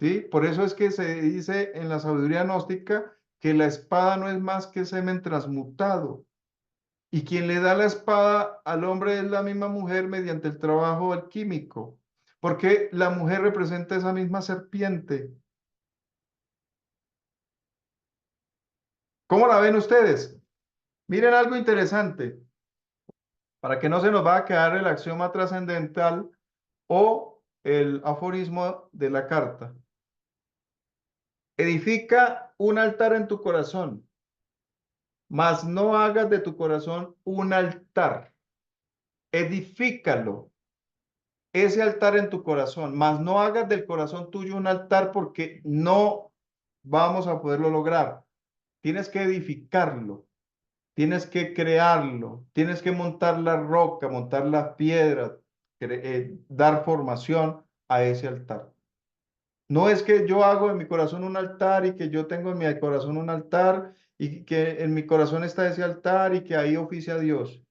¿sí? Por eso es que se dice en la sabiduría gnóstica que la espada no es más que semen transmutado. Y quien le da la espada al hombre es la misma mujer mediante el trabajo alquímico, porque la mujer representa esa misma serpiente. ¿Cómo la ven ustedes? Miren algo interesante, para que no se nos va a quedar el axioma trascendental o el aforismo de la carta. Edifica un altar en tu corazón, mas no hagas de tu corazón un altar. Edifícalo, ese altar en tu corazón, mas no hagas del corazón tuyo un altar porque no vamos a poderlo lograr. Tienes que edificarlo, tienes que crearlo, tienes que montar la roca, montar las piedras, dar formación a ese altar. No es que yo hago en mi corazón un altar y que yo tengo en mi corazón un altar y que en mi corazón está ese altar y que ahí oficia a Dios.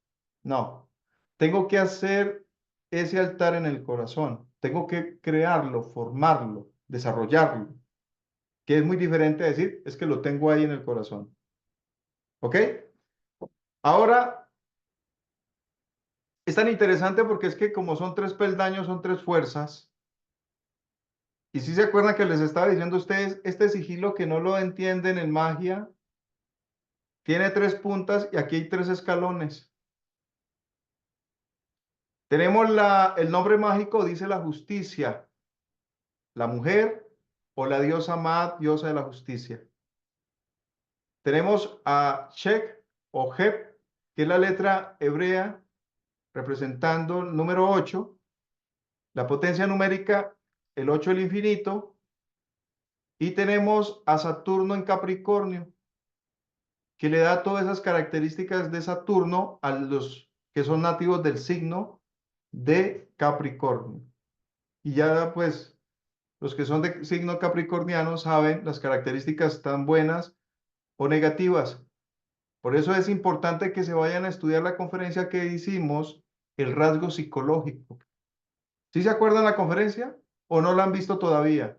No, tengo que hacer ese altar en el corazón. Tengo que crearlo, formarlo, desarrollarlo, que es muy diferente a decir, es que lo tengo ahí en el corazón. ¿Ok? Ahora, es tan interesante porque es que como son 3 peldaños, son 3 fuerzas. Y si se acuerdan que les estaba diciendo a ustedes, este sigilo que no lo entienden en magia, tiene 3 puntas y aquí hay 3 escalones. Tenemos el nombre mágico, dice la justicia, la mujer o la diosa Maat, diosa de la justicia. Tenemos a Shek o Heb, que es la letra hebrea representando el número 8, la potencia numérica, el 8 el infinito, y tenemos a Saturno en Capricornio, que le da todas esas características de Saturno a los que son nativos del signo de Capricornio. Y ya pues los que son de signo capricorniano saben las características tan buenas o negativas. Por eso es importante que se vayan a estudiar la conferencia que hicimos, el rasgo psicológico. ¿Sí se acuerdan la conferencia o no la han visto todavía?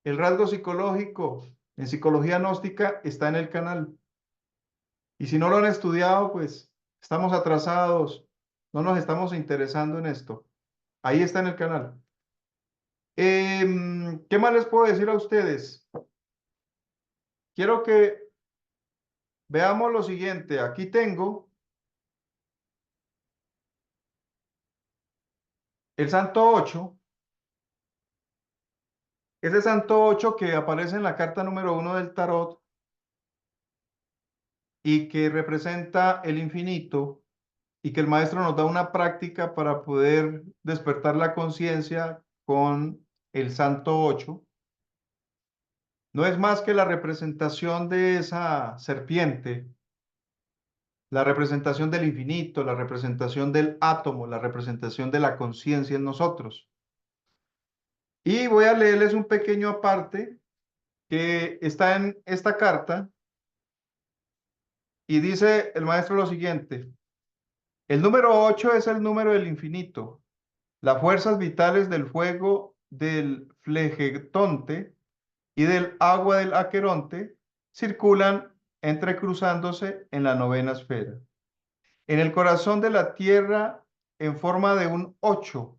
El rasgo psicológico en psicología gnóstica está en el canal. Y si no lo han estudiado, pues estamos atrasados, no nos estamos interesando en esto. Ahí está en el canal. ¿Qué más les puedo decir a ustedes? Quiero que Veamos lo siguiente. Aquí tengo el santo 8. Ese santo 8 que aparece en la carta número 1 del tarot y que representa el infinito y que el maestro nos da una práctica para poder despertar la conciencia con el santo 8. No es más que la representación de esa serpiente, la representación del infinito, la representación del átomo, la representación de la conciencia en nosotros. Y voy a leerles un pequeño aparte que está en esta carta y dice el maestro lo siguiente: el número 8 es el número del infinito. Las fuerzas vitales del fuego del flegetonte y del agua del aqueronte circulan entrecruzándose en la novena esfera. En el corazón de la tierra, en forma de un 8,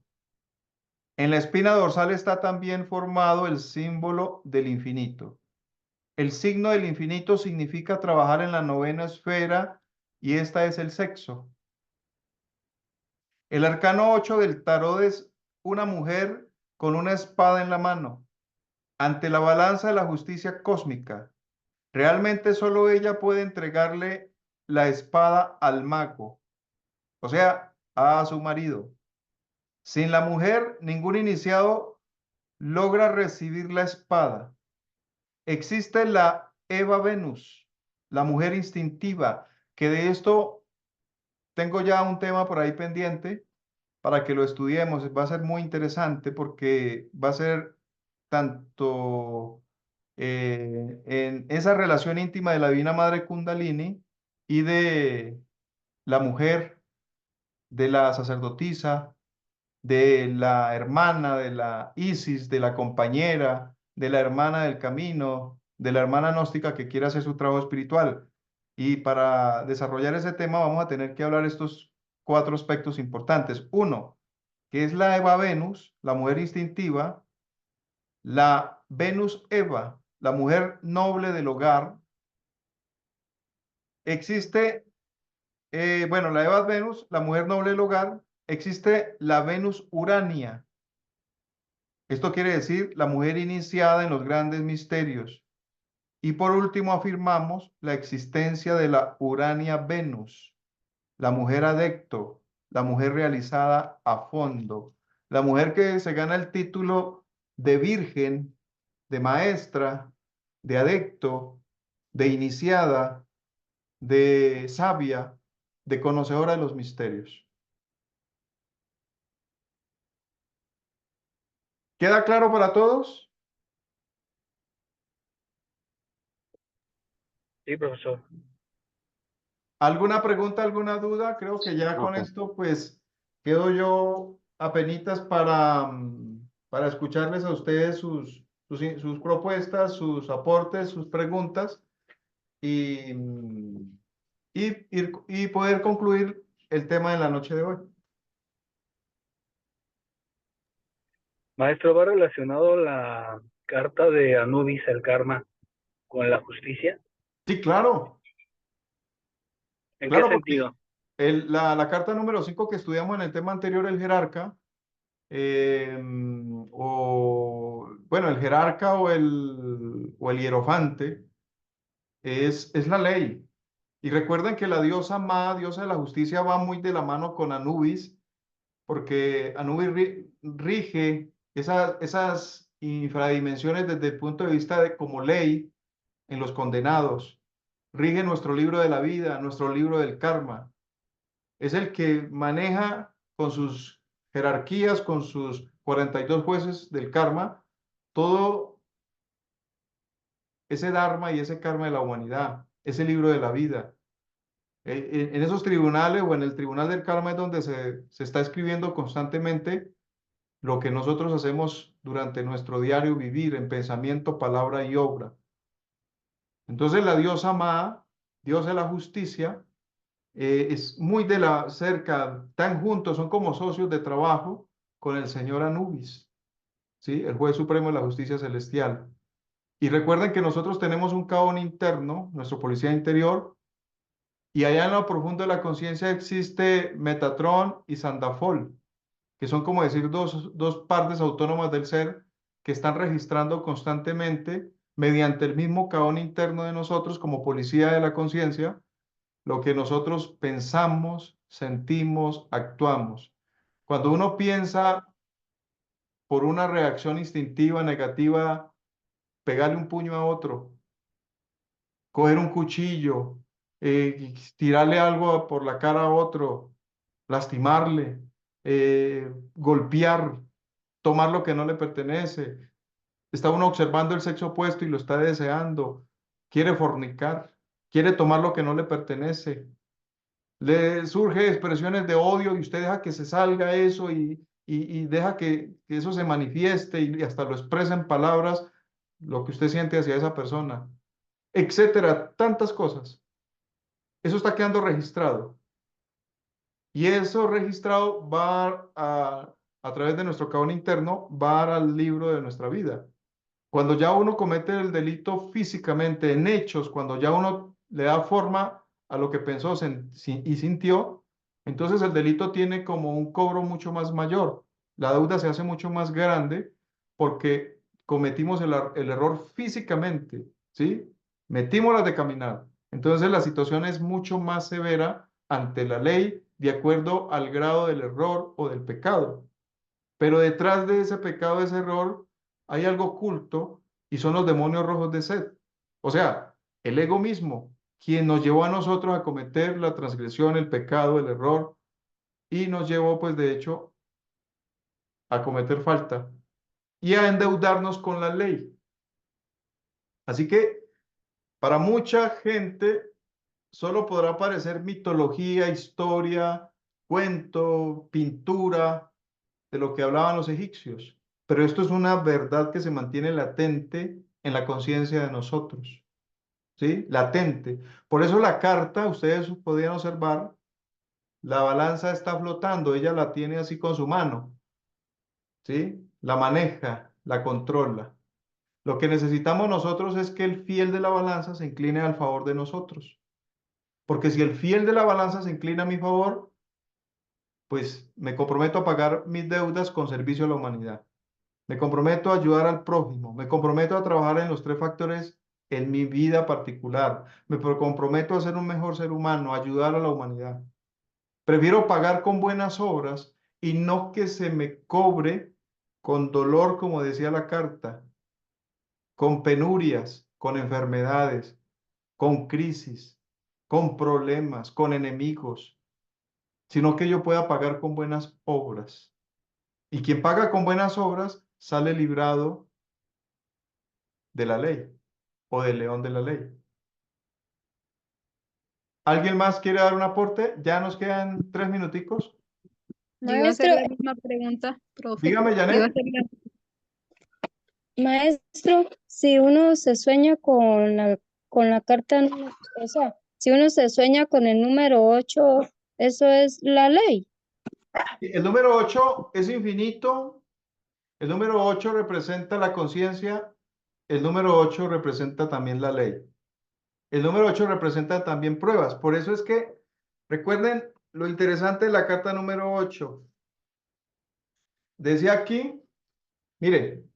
en la espina dorsal está también formado el símbolo del infinito. El signo del infinito significa trabajar en la novena esfera y esta es el sexo. El arcano 8 del tarot es una mujer con una espada en la mano, ante la balanza de la justicia cósmica. Realmente solo ella puede entregarle la espada al mago, o sea, a su marido. Sin la mujer, ningún iniciado logra recibir la espada. Existe la Eva Venus, la mujer instintiva, que de esto tengo ya un tema por ahí pendiente para que lo estudiemos. Va a ser muy interesante porque va a ser tanto en esa relación íntima de la Divina Madre Kundalini y de la mujer, de la sacerdotisa, de la hermana, de la Isis, de la compañera, de la hermana del camino, de la hermana gnóstica que quiere hacer su trabajo espiritual. Y para desarrollar ese tema vamos a tener que hablar estos 4 aspectos importantes. Uno, que es la Eva Venus, la mujer instintiva, la Venus Eva, la mujer noble del hogar. Existe, bueno, la Eva Venus, la mujer noble del hogar. Existe la Venus Urania. Esto quiere decir la mujer iniciada en los grandes misterios. Y por último afirmamos la existencia de la Urania Venus, la mujer adecto, la mujer realizada a fondo, la mujer que se gana el título de virgen, de maestra, de adecto, de iniciada, de sabia, de conocedora de los misterios. ¿Queda claro para todos? Sí, profesor. ¿Alguna pregunta, alguna duda? Creo que ya con Ajá. esto pues quedo yo apenitas para escucharles a ustedes sus propuestas, sus aportes, sus preguntas y, y poder concluir el tema de la noche de hoy. Maestro, ¿va relacionado la carta de Anubis, el karma, con la justicia? Sí, claro, ¿En qué claro, porque sentido? la carta número 5 que estudiamos en el tema anterior, el jerarca, o bueno, el jerarca o el hierofante, es la ley. Y recuerden que la diosa Ma, diosa de la justicia, va muy de la mano con Anubis, porque Anubis rige esas infradimensiones desde el punto de vista de como ley en los condenados. Rige nuestro libro de la vida, nuestro libro del karma. Es el que maneja con sus jerarquías, con sus 42 jueces del karma, todo ese dharma y ese karma de la humanidad, ese libro de la vida. En esos tribunales o en el tribunal del karma es donde se está escribiendo constantemente lo que nosotros hacemos durante nuestro diario vivir en pensamiento, palabra y obra. Entonces la diosa Ma, diosa de la justicia, es muy de la cerca, tan juntos, son como socios de trabajo con el señor Anubis, ¿sí? El juez supremo de la justicia celestial. Y recuerden que nosotros tenemos un caón interno, nuestro policía interior, Y allá en lo profundo de la conciencia existe Metatron y Sandafol, que son como decir dos partes autónomas del ser que están registrando constantemente mediante el mismo caón interno de nosotros como policía de la conciencia, lo que nosotros pensamos, sentimos, actuamos. Cuando uno piensa por una reacción instintiva negativa, pegarle un puño a otro, coger un cuchillo, tirarle algo por la cara a otro, lastimarle, golpear, tomar lo que no le pertenece. Está uno observando el sexo opuesto y lo está deseando. Quiere fornicar, quiere tomar lo que no le pertenece. Le surge expresiones de odio y usted deja que se salga eso y deja que eso se manifieste y hasta lo expresa en palabras lo que usted siente hacia esa persona, etcétera, tantas cosas. Eso está quedando registrado. Y eso registrado va a través de nuestro caón interno, va al libro de nuestra vida. Cuando ya uno comete el delito físicamente, en hechos, cuando ya uno le da forma a lo que pensó y sintió, entonces el delito tiene como un cobro mucho más mayor. La deuda se hace mucho más grande porque cometimos el error físicamente, ¿sí? Metimos las de caminar. Entonces la situación es mucho más severa ante la ley de acuerdo al grado del error o del pecado. Pero detrás de ese pecado, de ese error, hay algo oculto y son los demonios rojos de Set. O sea, el ego mismo, quien nos llevó a nosotros a cometer la transgresión, el pecado, el error y nos llevó, pues de hecho, a cometer falta y a endeudarnos con la ley. Así que para mucha gente solo podrá parecer mitología, historia, cuento, pintura de lo que hablaban los egipcios. Pero esto es una verdad que se mantiene latente en la conciencia de nosotros, ¿sí? Latente. Por eso la carta, ustedes podían observar, la balanza está flotando, ella la tiene así con su mano, ¿sí? La maneja, la controla. Lo que necesitamos nosotros es que el fiel de la balanza se incline al favor de nosotros. Porque si el fiel de la balanza se inclina a mi favor, pues me comprometo a pagar mis deudas con servicio a la humanidad. Me comprometo a ayudar al prójimo. Me comprometo a trabajar en los tres factores en mi vida particular. Me comprometo a ser un mejor ser humano, a ayudar a la humanidad. Prefiero pagar con buenas obras y no que se me cobre con dolor, como decía la carta, con penurias, con enfermedades, con crisis, con problemas, con enemigos, sino que yo pueda pagar con buenas obras. Y quien paga con buenas obras sale librado de la ley o del león de la ley. ¿Alguien más quiere dar un aporte? Ya nos quedan 3 minuticos. Yo iba a hacer Maestro, la misma pregunta, profe. Dígame, Iba a Janet. hacer la- maestro, si uno se sueña con la carta, o sea, si uno se sueña con el número 8, eso es la ley. El número 8 es infinito. El número 8 representa la conciencia. El número 8 representa también la ley. El número 8 representa también pruebas. Por eso es que, recuerden lo interesante de la carta número 8. Decía aquí, miren,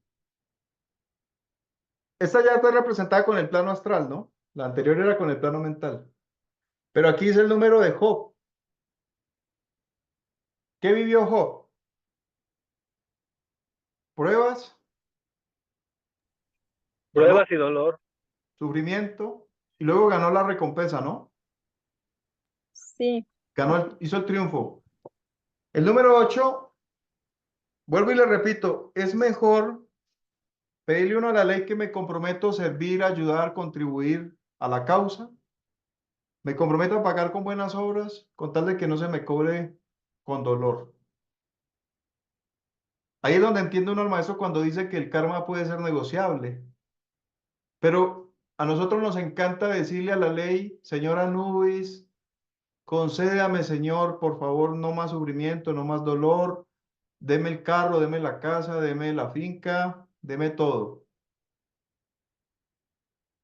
esta ya está representada con el plano astral, ¿no? La anterior era con el plano mental. Pero aquí es el número de Job. ¿Qué vivió Job? Pruebas, dolor, Pruebas y dolor. sufrimiento, y luego ganó la recompensa, ¿no? Sí, Hizo el triunfo. El número 8, vuelvo y le repito, es mejor pedirle uno a la ley que me comprometo a servir, ayudar, contribuir a la causa. Me comprometo a pagar con buenas obras, con tal de que no se me cobre con dolor. Ahí es donde entiende uno al maestro cuando dice que el karma puede ser negociable. Pero a nosotros nos encanta decirle a la ley, señora Anubis, concédame, Señor, por favor, no más sufrimiento, no más dolor, deme el carro, deme la casa, deme la finca, deme todo.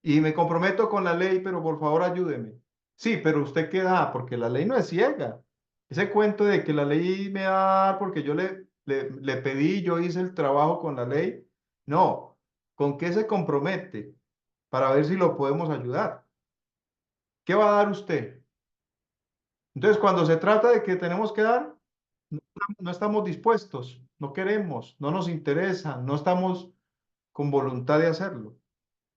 Y me comprometo con la ley, pero por favor ayúdeme. Sí, pero usted qué da, porque la ley no es ciega. Ese cuento de que la ley me va a dar porque yo le pedí, yo hice el trabajo con la ley. No, ¿con qué se compromete? Para ver si lo podemos ayudar. ¿Qué va a dar usted? Entonces, cuando se trata de que tenemos que dar, no, no estamos dispuestos, no queremos, no nos interesa, no estamos con voluntad de hacerlo.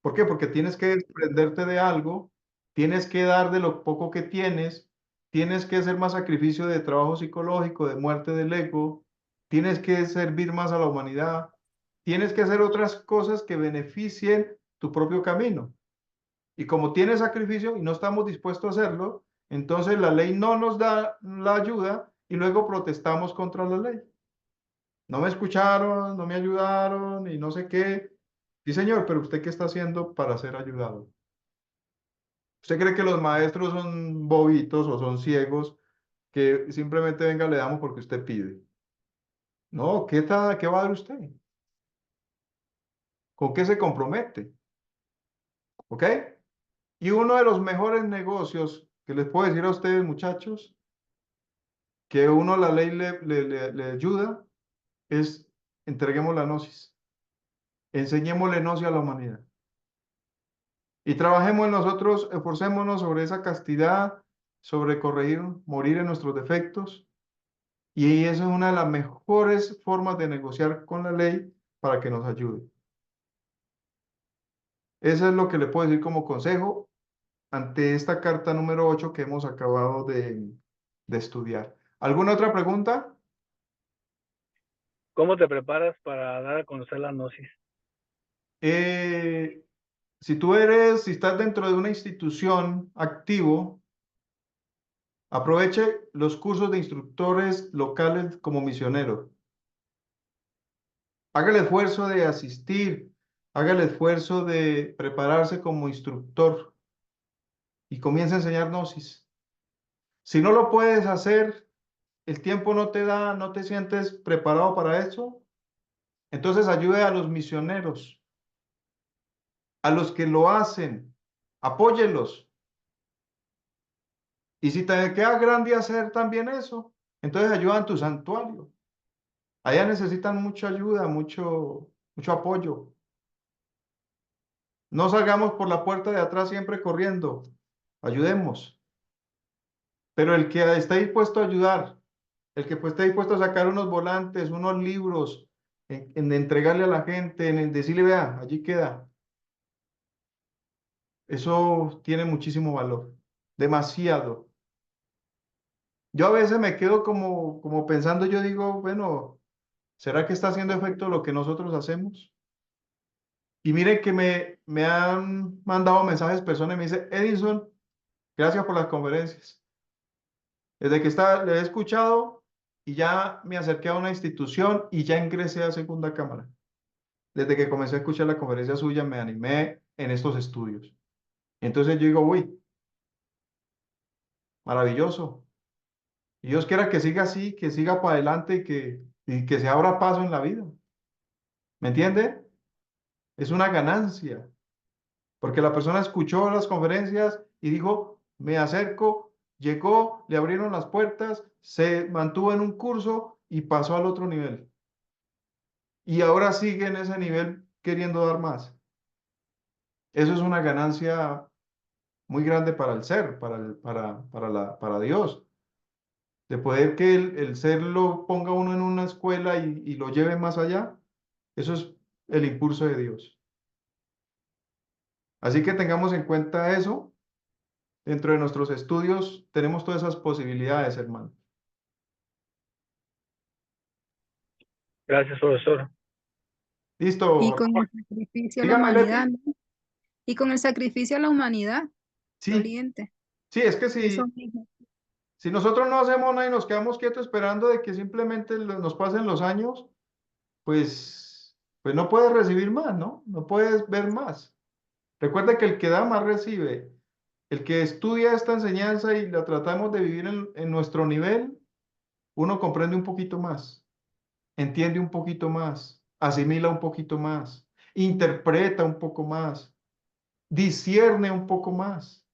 ¿Por qué? Porque tienes que desprenderte de algo, tienes que dar de lo poco que tienes que hacer más sacrificio de trabajo psicológico, de muerte del ego, tienes que servir más a la humanidad, tienes que hacer otras cosas que beneficien tu propio camino. Y como tiene sacrificio y no estamos dispuestos a hacerlo, entonces la ley no nos da la ayuda y luego protestamos contra la ley. No me escucharon, no me ayudaron y no sé qué. Sí, señor, pero ¿usted qué está haciendo para ser ayudado? ¿Usted cree que los maestros son bobitos o son ciegos que simplemente venga, le damos porque usted pide? No, ¿qué va a dar usted? ¿Con qué se compromete? ¿Ok? Y uno de los mejores negocios que les puedo decir a ustedes, muchachos, que uno la ley le ayuda, es entreguemos la gnosis. Enseñémosle gnosis a la humanidad. Y trabajemos en nosotros, esforcémonos sobre esa castidad, sobre corregir, morir en nuestros defectos. Y esa es una de las mejores formas de negociar con la ley para que nos ayude. Eso es lo que le puedo decir como consejo ante esta carta número 8 que hemos acabado de estudiar. ¿Alguna otra pregunta? ¿Cómo te preparas para dar a conocer la gnosis? Eh, si estás dentro de una institución activo, aproveche los cursos de instructores locales como misionero. Haga el esfuerzo de asistir, haga el esfuerzo de prepararse como instructor y comience a enseñar gnosis. Si no lo puedes hacer, el tiempo no te da, no te sientes preparado para eso, entonces ayude a los misioneros, a los que lo hacen, apóyelos. Y si te queda grande hacer también eso, entonces ayuda en tu santuario. Allá necesitan mucha ayuda, mucho apoyo. No salgamos por la puerta de atrás siempre corriendo. Ayudemos. Pero el que esté dispuesto a ayudar, el que esté dispuesto a sacar unos volantes, unos libros, en entregarle a la gente, en decirle, vea, allí queda. Eso tiene muchísimo valor. Demasiado. Yo a veces me quedo como pensando, yo digo, bueno, ¿será que está haciendo efecto lo que nosotros hacemos? Y miren que me han mandado mensajes personas y me dicen, Edison, gracias por las conferencias. Desde que le he escuchado y ya me acerqué a una institución y ya ingresé a segunda cámara. Desde que comencé a escuchar la conferencia suya, me animé en estos estudios. Entonces yo digo, uy, maravilloso. Y Dios quiera que siga así, que siga para adelante y que se abra paso en la vida. ¿Me entiende? Es una ganancia. Porque la persona escuchó las conferencias y dijo, me acerco, llegó, le abrieron las puertas, se mantuvo en un curso y pasó al otro nivel. Y ahora sigue en ese nivel queriendo dar más. Eso es una ganancia muy grande para el ser, para Dios. De poder que el ser lo ponga uno en una escuela y lo lleve más allá. Eso es el impulso de Dios. Así que tengamos en cuenta eso. Dentro de nuestros estudios tenemos todas esas posibilidades, hermano. Gracias, profesor. Y Listo. con el sacrificio a la Dígame, humanidad, Leti. ¿no? Y con el sacrificio a la humanidad, Sí, doliente. sí, es que Eso si, mismo. si nosotros no hacemos nada y nos quedamos quietos esperando de que simplemente nos pasen los años, pues no puedes recibir más, ¿no? No puedes ver más. Recuerda que el que da más recibe. El que estudia esta enseñanza y la tratamos de vivir en nuestro nivel, uno comprende un poquito más, entiende un poquito más, asimila un poquito más, interpreta un poco más, discierne un poco más.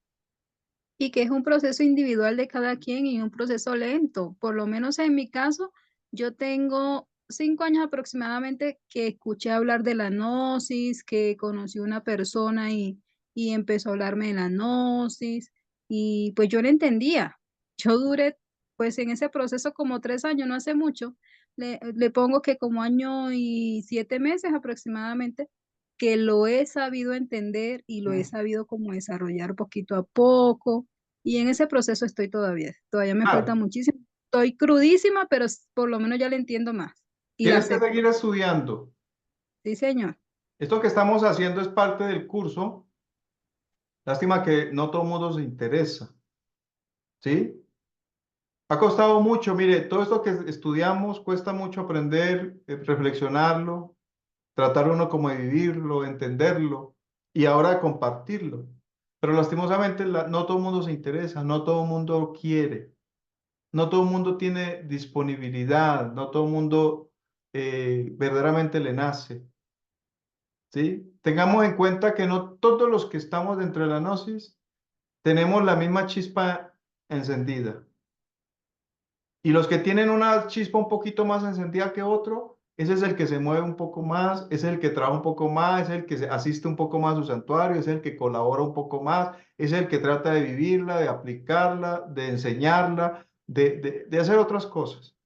y que es un proceso individual de cada quien y un proceso lento. Por lo menos en mi caso, yo tengo 5 años aproximadamente que escuché hablar de la gnosis, que conocí una persona y empezó a hablarme de la gnosis y pues yo no entendía. Yo duré pues en ese proceso como 3 años, no hace mucho. Le pongo que como año y 7 meses aproximadamente que lo he sabido entender y lo he Mm. sabido como desarrollar poquito a poco. Y en ese proceso estoy todavía me falta Claro, muchísimo. Estoy crudísima, pero por lo menos ya la entiendo más y la tienes que acepto. seguir estudiando. Sí, señor. Esto que estamos haciendo es parte del curso. Lástima que no todo el mundo se interesa, ¿sí? Ha costado mucho, mire, todo esto que estudiamos cuesta mucho aprender, reflexionarlo, tratar uno como de vivirlo, entenderlo y ahora compartirlo. Pero lastimosamente no todo el mundo se interesa, no todo el mundo quiere, no todo el mundo tiene disponibilidad, no todo el mundo verdaderamente le nace, ¿sí? Tengamos en cuenta que no todos los que estamos dentro de la gnosis tenemos la misma chispa encendida. Y los que tienen una chispa un poquito más encendida que otro, ese es el que se mueve un poco más, es el que trabaja un poco más, es el que asiste un poco más a su santuario, es el que colabora un poco más, es el que trata de vivirla, de aplicarla, de enseñarla, de hacer otras cosas.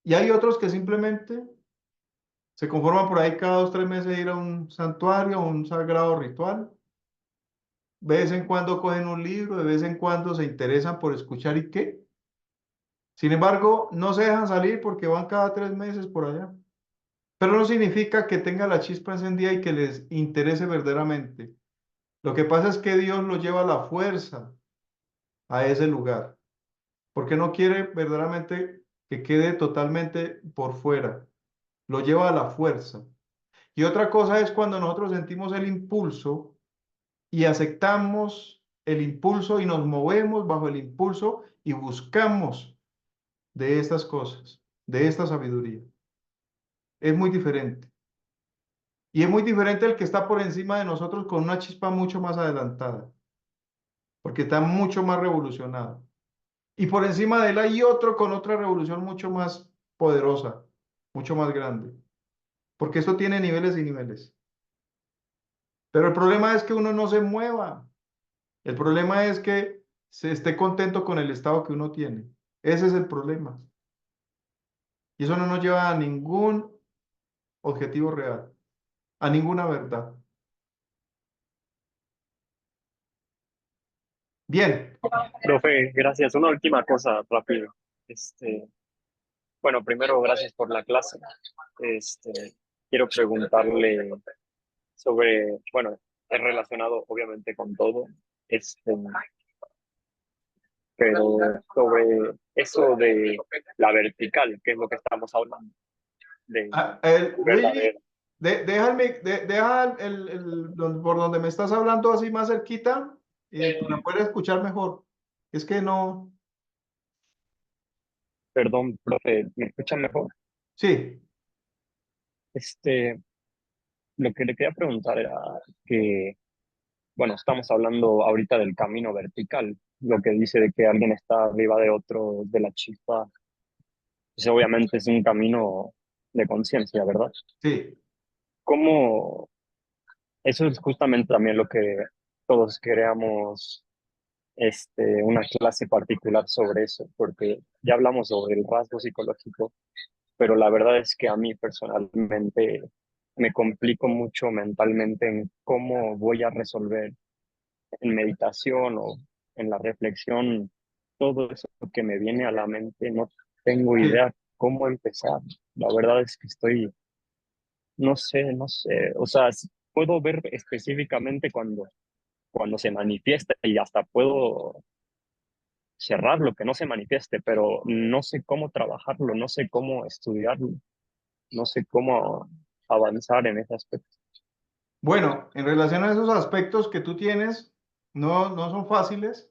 Y hay otros que simplemente se conforman por ahí cada 2, 3 meses de ir a un santuario, a un sagrado ritual. De vez en cuando cogen un libro, de vez en cuando se interesan por escuchar y qué. Sin embargo, no se dejan salir porque van cada 3 meses por allá. Pero no significa que tenga la chispa encendida y que les interese verdaderamente. Lo que pasa es que Dios lo lleva a la fuerza a ese lugar, porque no quiere verdaderamente que quede totalmente por fuera. Lo lleva a la fuerza. Y otra cosa es cuando nosotros sentimos el impulso y aceptamos el impulso y nos movemos bajo el impulso y buscamos de estas cosas, de esta sabiduría. Es muy diferente. Y es muy diferente el que está por encima de nosotros con una chispa mucho más adelantada, porque está mucho más revolucionado. Y por encima de él hay otro con otra revolución mucho más poderosa, mucho más grande, porque esto tiene niveles y niveles. Pero el problema es que uno no se mueva. El problema es que se esté contento con el estado que uno tiene. Ese es el problema. Y eso no nos lleva a ningún objetivo real, a ninguna verdad. Bien. Profe, gracias. Una última cosa rápido. Este, bueno, primero, gracias por la clase. Este, quiero preguntarle sobre, bueno, es relacionado obviamente con todo, pero sobre eso de la vertical, que es lo que estamos hablando, de Luigi, verdadero. deja por donde me estás hablando así más cerquita para poder escuchar mejor. Es que no. Perdón, profe, ¿me escuchan mejor? Sí, Este, lo que le quería preguntar era que, bueno, estamos hablando ahorita del camino vertical, lo que dice de que alguien está arriba de otro, de la chispa, pues obviamente es un camino de conciencia, ¿verdad? sí. ¿Cómo? Eso es justamente también lo que todos queríamos, una clase particular sobre eso, porque ya hablamos sobre el rasgo psicológico, pero la verdad es que a mí personalmente me complico mucho mentalmente en cómo voy a resolver en meditación o en la reflexión todo eso que me viene a la mente, no tengo Sí. idea cómo empezar. La verdad es que estoy, no sé, o sea, puedo ver específicamente cuando se manifiesta y hasta puedo cerrar lo que no se manifieste, pero no sé cómo trabajarlo, no sé cómo estudiarlo, no sé cómo avanzar en ese aspecto. Bueno, en relación a esos aspectos que tú tienes, no son fáciles.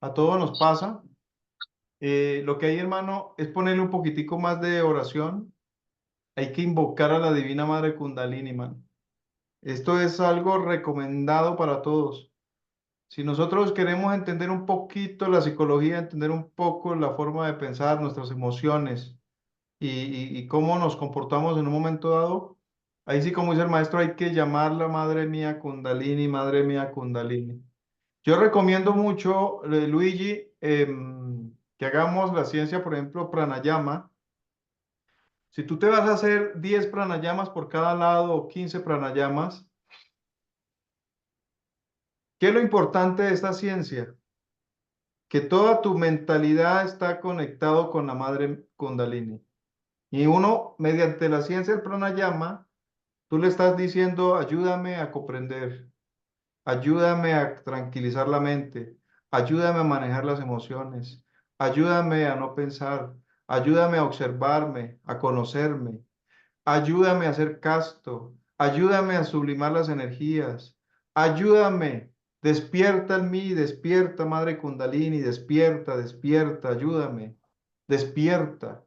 A todos nos pasa. Lo que hay, hermano, es ponerle un poquitico más de oración. Hay que invocar a la Divina Madre Kundalini, man. Esto es algo recomendado para todos. Si nosotros queremos entender un poquito la psicología, entender un poco la forma de pensar, nuestras emociones y cómo nos comportamos en un momento dado, ahí sí, como dice el maestro, hay que llamarla madre mía Kundalini. Yo recomiendo mucho, Luigi, que hagamos la ciencia, por ejemplo, pranayama. Si tú te vas a hacer 10 pranayamas por cada lado o 15 pranayamas, ¿qué es lo importante de esta ciencia? Que toda tu mentalidad está conectado con la madre Kundalini. Y uno, mediante la ciencia del pranayama, tú le estás diciendo, ayúdame a comprender, ayúdame a tranquilizar la mente, ayúdame a manejar las emociones, ayúdame a no pensar, ayúdame a observarme, a conocerme, ayúdame a ser casto, ayúdame a sublimar las energías, ayúdame, despierta en mí, despierta, Madre Kundalini, despierta, despierta, ayúdame, despierta.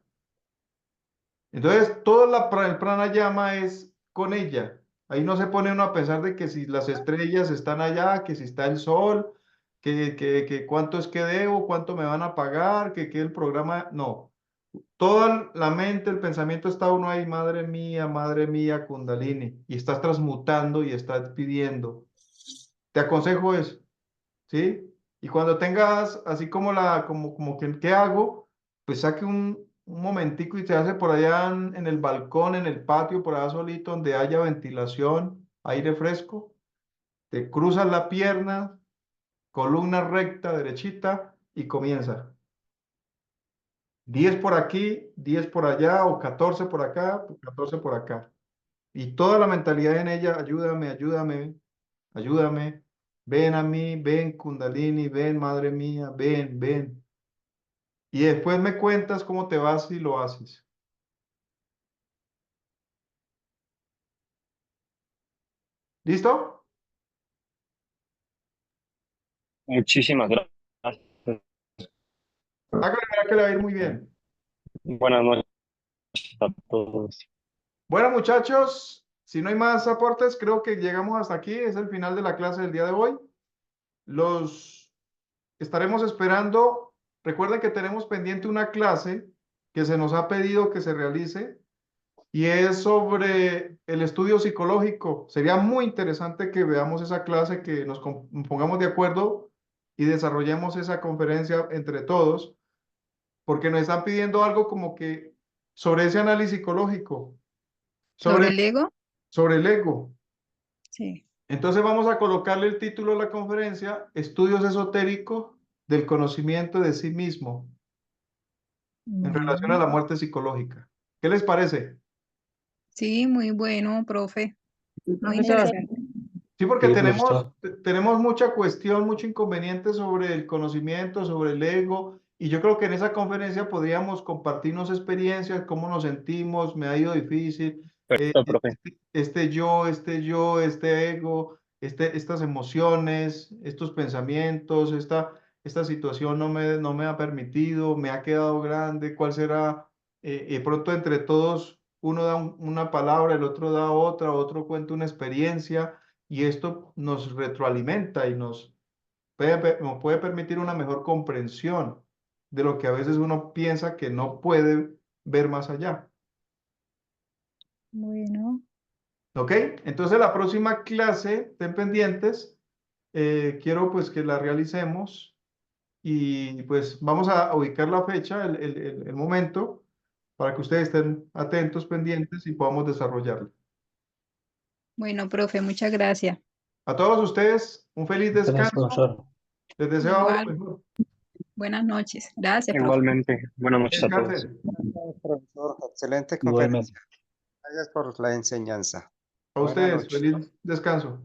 Entonces, el pranayama es con ella. Ahí no se pone uno a pensar de que si las estrellas están allá, que si está el sol, que cuánto es que debo, cuánto me van a pagar, que el programa, no. Toda la mente, el pensamiento está uno ahí, madre mía, Kundalini, y estás transmutando y estás pidiendo. Te aconsejo eso, ¿sí? Y cuando tengas así como como que, ¿qué hago? Pues saque un momentico y se hace por allá en el balcón, en el patio, por allá solito, donde haya ventilación, aire fresco. Te cruzas la pierna, columna recta, derechita, y comienza. 10 por aquí, 10 por allá, o 14 por acá, 14 por acá. Y toda la mentalidad en ella, ayúdame, ayúdame, ayúdame. Ven a mí, ven Kundalini, ven Madre mía, ven, ven. Y después me cuentas cómo te vas si lo haces. ¿Listo? Muchísimas gracias. Hágale, verá que le va a ir muy bien. Buenas noches a todos. Bueno, muchachos, si no hay más aportes, creo que llegamos hasta aquí. Es el final de la clase del día de hoy. Los estaremos esperando. Recuerden que tenemos pendiente una clase que se nos ha pedido que se realice y es sobre el estudio psicológico. Sería muy interesante que veamos esa clase, que nos pongamos de acuerdo y desarrollemos esa conferencia entre todos, porque nos están pidiendo algo como que sobre ese análisis psicológico, ¿Sobre sobre, el ego? sobre el ego. Sí. Entonces vamos a colocarle el título de la conferencia, Estudios esotéricos del conocimiento de sí mismo en relación a la muerte psicológica. ¿Qué les parece? Sí, muy bueno, profe. Muy Profesor, interesante. Sí, porque Sí, me gustó. tenemos mucha cuestión, mucho inconveniente sobre el conocimiento, sobre el ego, y yo creo que en esa conferencia podríamos compartirnos experiencias, cómo nos sentimos, me ha ido difícil, Perfecto, profe. este ego, estas emociones, estos pensamientos, esta situación no me ha permitido, me ha quedado grande, ¿cuál será? Pronto entre todos uno da una palabra, el otro da otra, otro cuenta una experiencia y esto nos retroalimenta y nos puede permitir una mejor comprensión de lo que a veces uno piensa que no puede ver más allá. Bueno, ¿Ok? Entonces la próxima clase, estén pendientes, quiero pues que la realicemos y pues vamos a ubicar la fecha, el momento, para que ustedes estén atentos, pendientes y podamos desarrollarla. bueno, profe, muchas gracias. A todos ustedes, un feliz Gracias, descanso. profesor. Les deseo algo Igual, mejor. buenas noches. Gracias, profe. Igualmente, buenas noches a todos. Descansen. Gracias, profesor. Excelente Igualmente. conferencia. Gracias por la enseñanza. A Buenas ustedes, noches. feliz descanso.